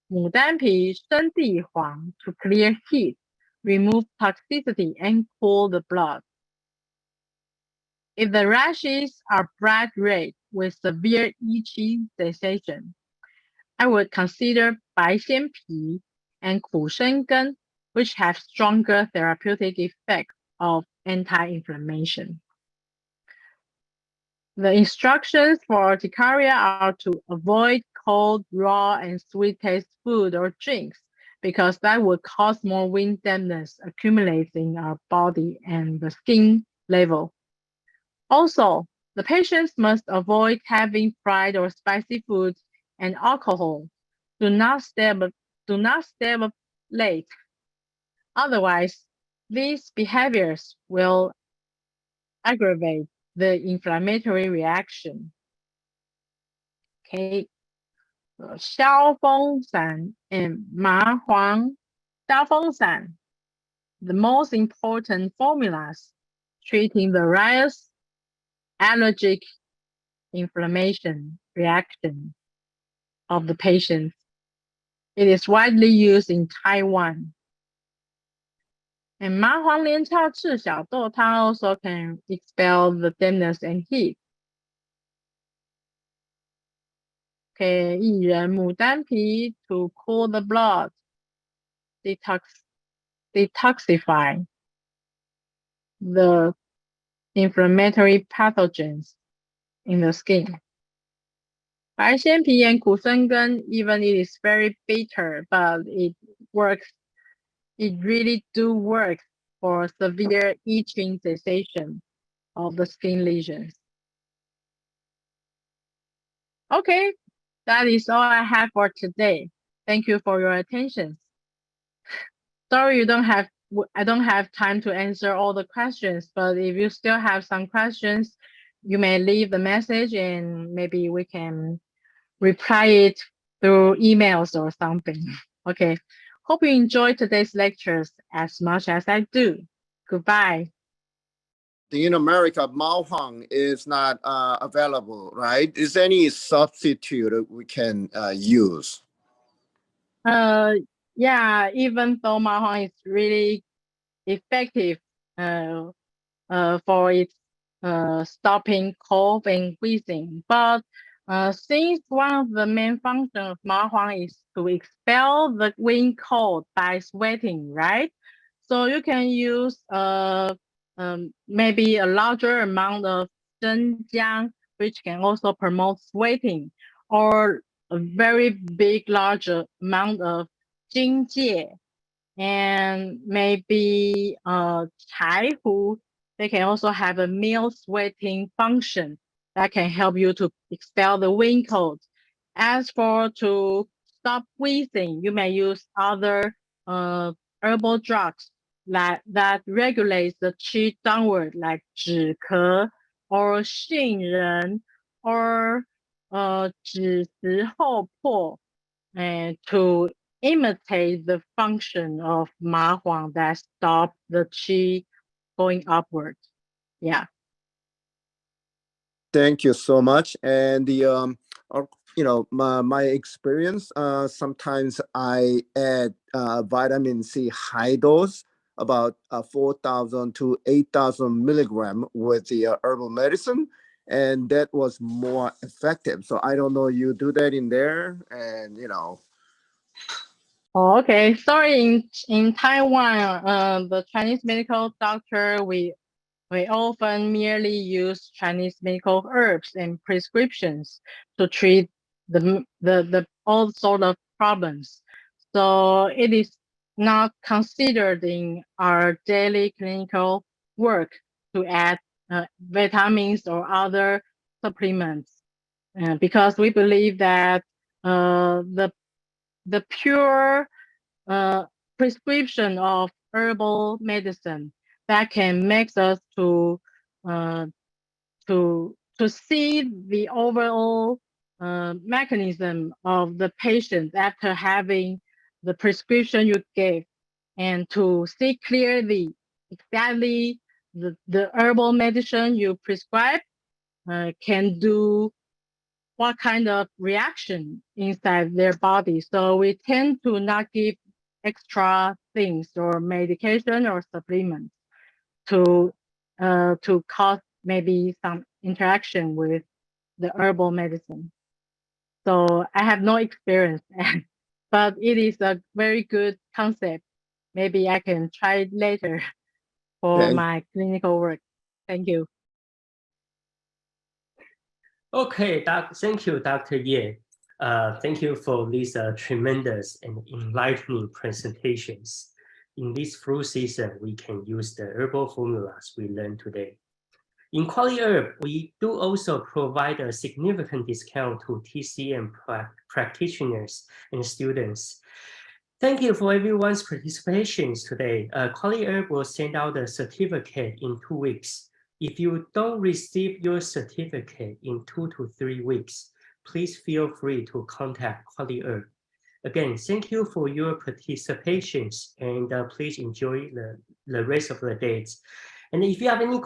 牡丹皮 生地黄 to clear heat, remove toxicity, and cool the blood. If the rashes are bright red with severe itchy sensation, I would consider 白仙皮 and 苦生根, which have stronger therapeutic effects of anti-inflammation. The instructions for urticaria are to avoid cold, raw, and sweet taste food or drinks because that would cause more wind dampness accumulates in our body and the skin level. Also, the patients must avoid having fried or spicy foods and alcohol. Do not stimulate. Otherwise, these behaviors will aggravate the inflammatory reaction. Okay, 消风散 and 麻黄消风散, the most important formulas treating various allergic inflammation reaction of the patient. It is widely used in Taiwan. And 麻黄连翘赤小豆汤 also can expel the dampness and heat. Okay, 薏仁牡丹皮 to cool the blood, detoxify the inflammatory pathogens in the skin. 白仙皮 and 苦生根, even it is very bitter, but it works. It really do work for severe itching sensation of the skin lesions. Okay, that is all I have for today. Thank you for your attention. Sorry I don't have time to answer all the questions, but if you still have some questions, you may leave the message and maybe we can reply it through emails or something. Okay. Hope you enjoyed today's lectures as much as I do. Goodbye. In America, Mao Huang is not available, right? Is there any substitute we can use? Yeah, even though Mao Huang is really effective for its stopping cough and wheezing, but Since one of the main functions of ma huang is to expel the wind cold by sweating, right? So you can use maybe a larger amount of zhenjiang, which can also promote sweating, or a very big, larger amount of jingjie, and maybe chai hu. They can also have a meal sweating function that can help you to expel the wind cold. As for to stop wheezing, you may use other herbal drugs that regulates the qi downward, like 止咳 or 杏仁 or 止食后破, and to imitate the function of ma huang that stop the qi going upward. Yeah. Thank you so much. And my experience, sometimes I add vitamin C high dose, about 4,000 to 8,000 milligram with the herbal medicine, and that was more effective. So I don't know, you do that in there, and Oh, okay. Sorry, in Taiwan, the Chinese medical doctor, we often merely use Chinese medical herbs and prescriptions to treat the all sort of problems. So it is not considered in our daily clinical work to add vitamins or other supplements, because we believe that the pure prescription of herbal medicine that can make us uh, to see the overall mechanism of the patient after having the prescription you gave, and to see clearly exactly the herbal medicine you prescribe can do what kind of reaction inside their body. So we tend to not give extra things or medication or supplements to cause maybe some interaction with the herbal medicine. So I have no experience, but it is a very good concept. Maybe I can try it later for thank my clinical work. Thank you. Okay, thank you, Dr. Ye. Thank you for these tremendous and enlightening presentations. In this flu season, we can use the herbal formulas we learned today. In QualiHerb, we do also provide a significant discount to TCM practitioners and students. Thank you for everyone's participation today. QualiHerb will send out a certificate in 2 weeks. If you don't receive your certificate in 2 to 3 weeks, please feel free to contact QualiHerb. Again, thank you for your participations, and please enjoy the rest of the days. And if you have any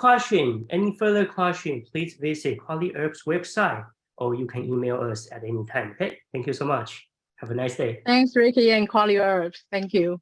further question, please visit QualiHerb's website, or you can email us at any time. Okay, thank you so much. Have a nice day. Thanks, Ricky and QualiHerbs. Thank you.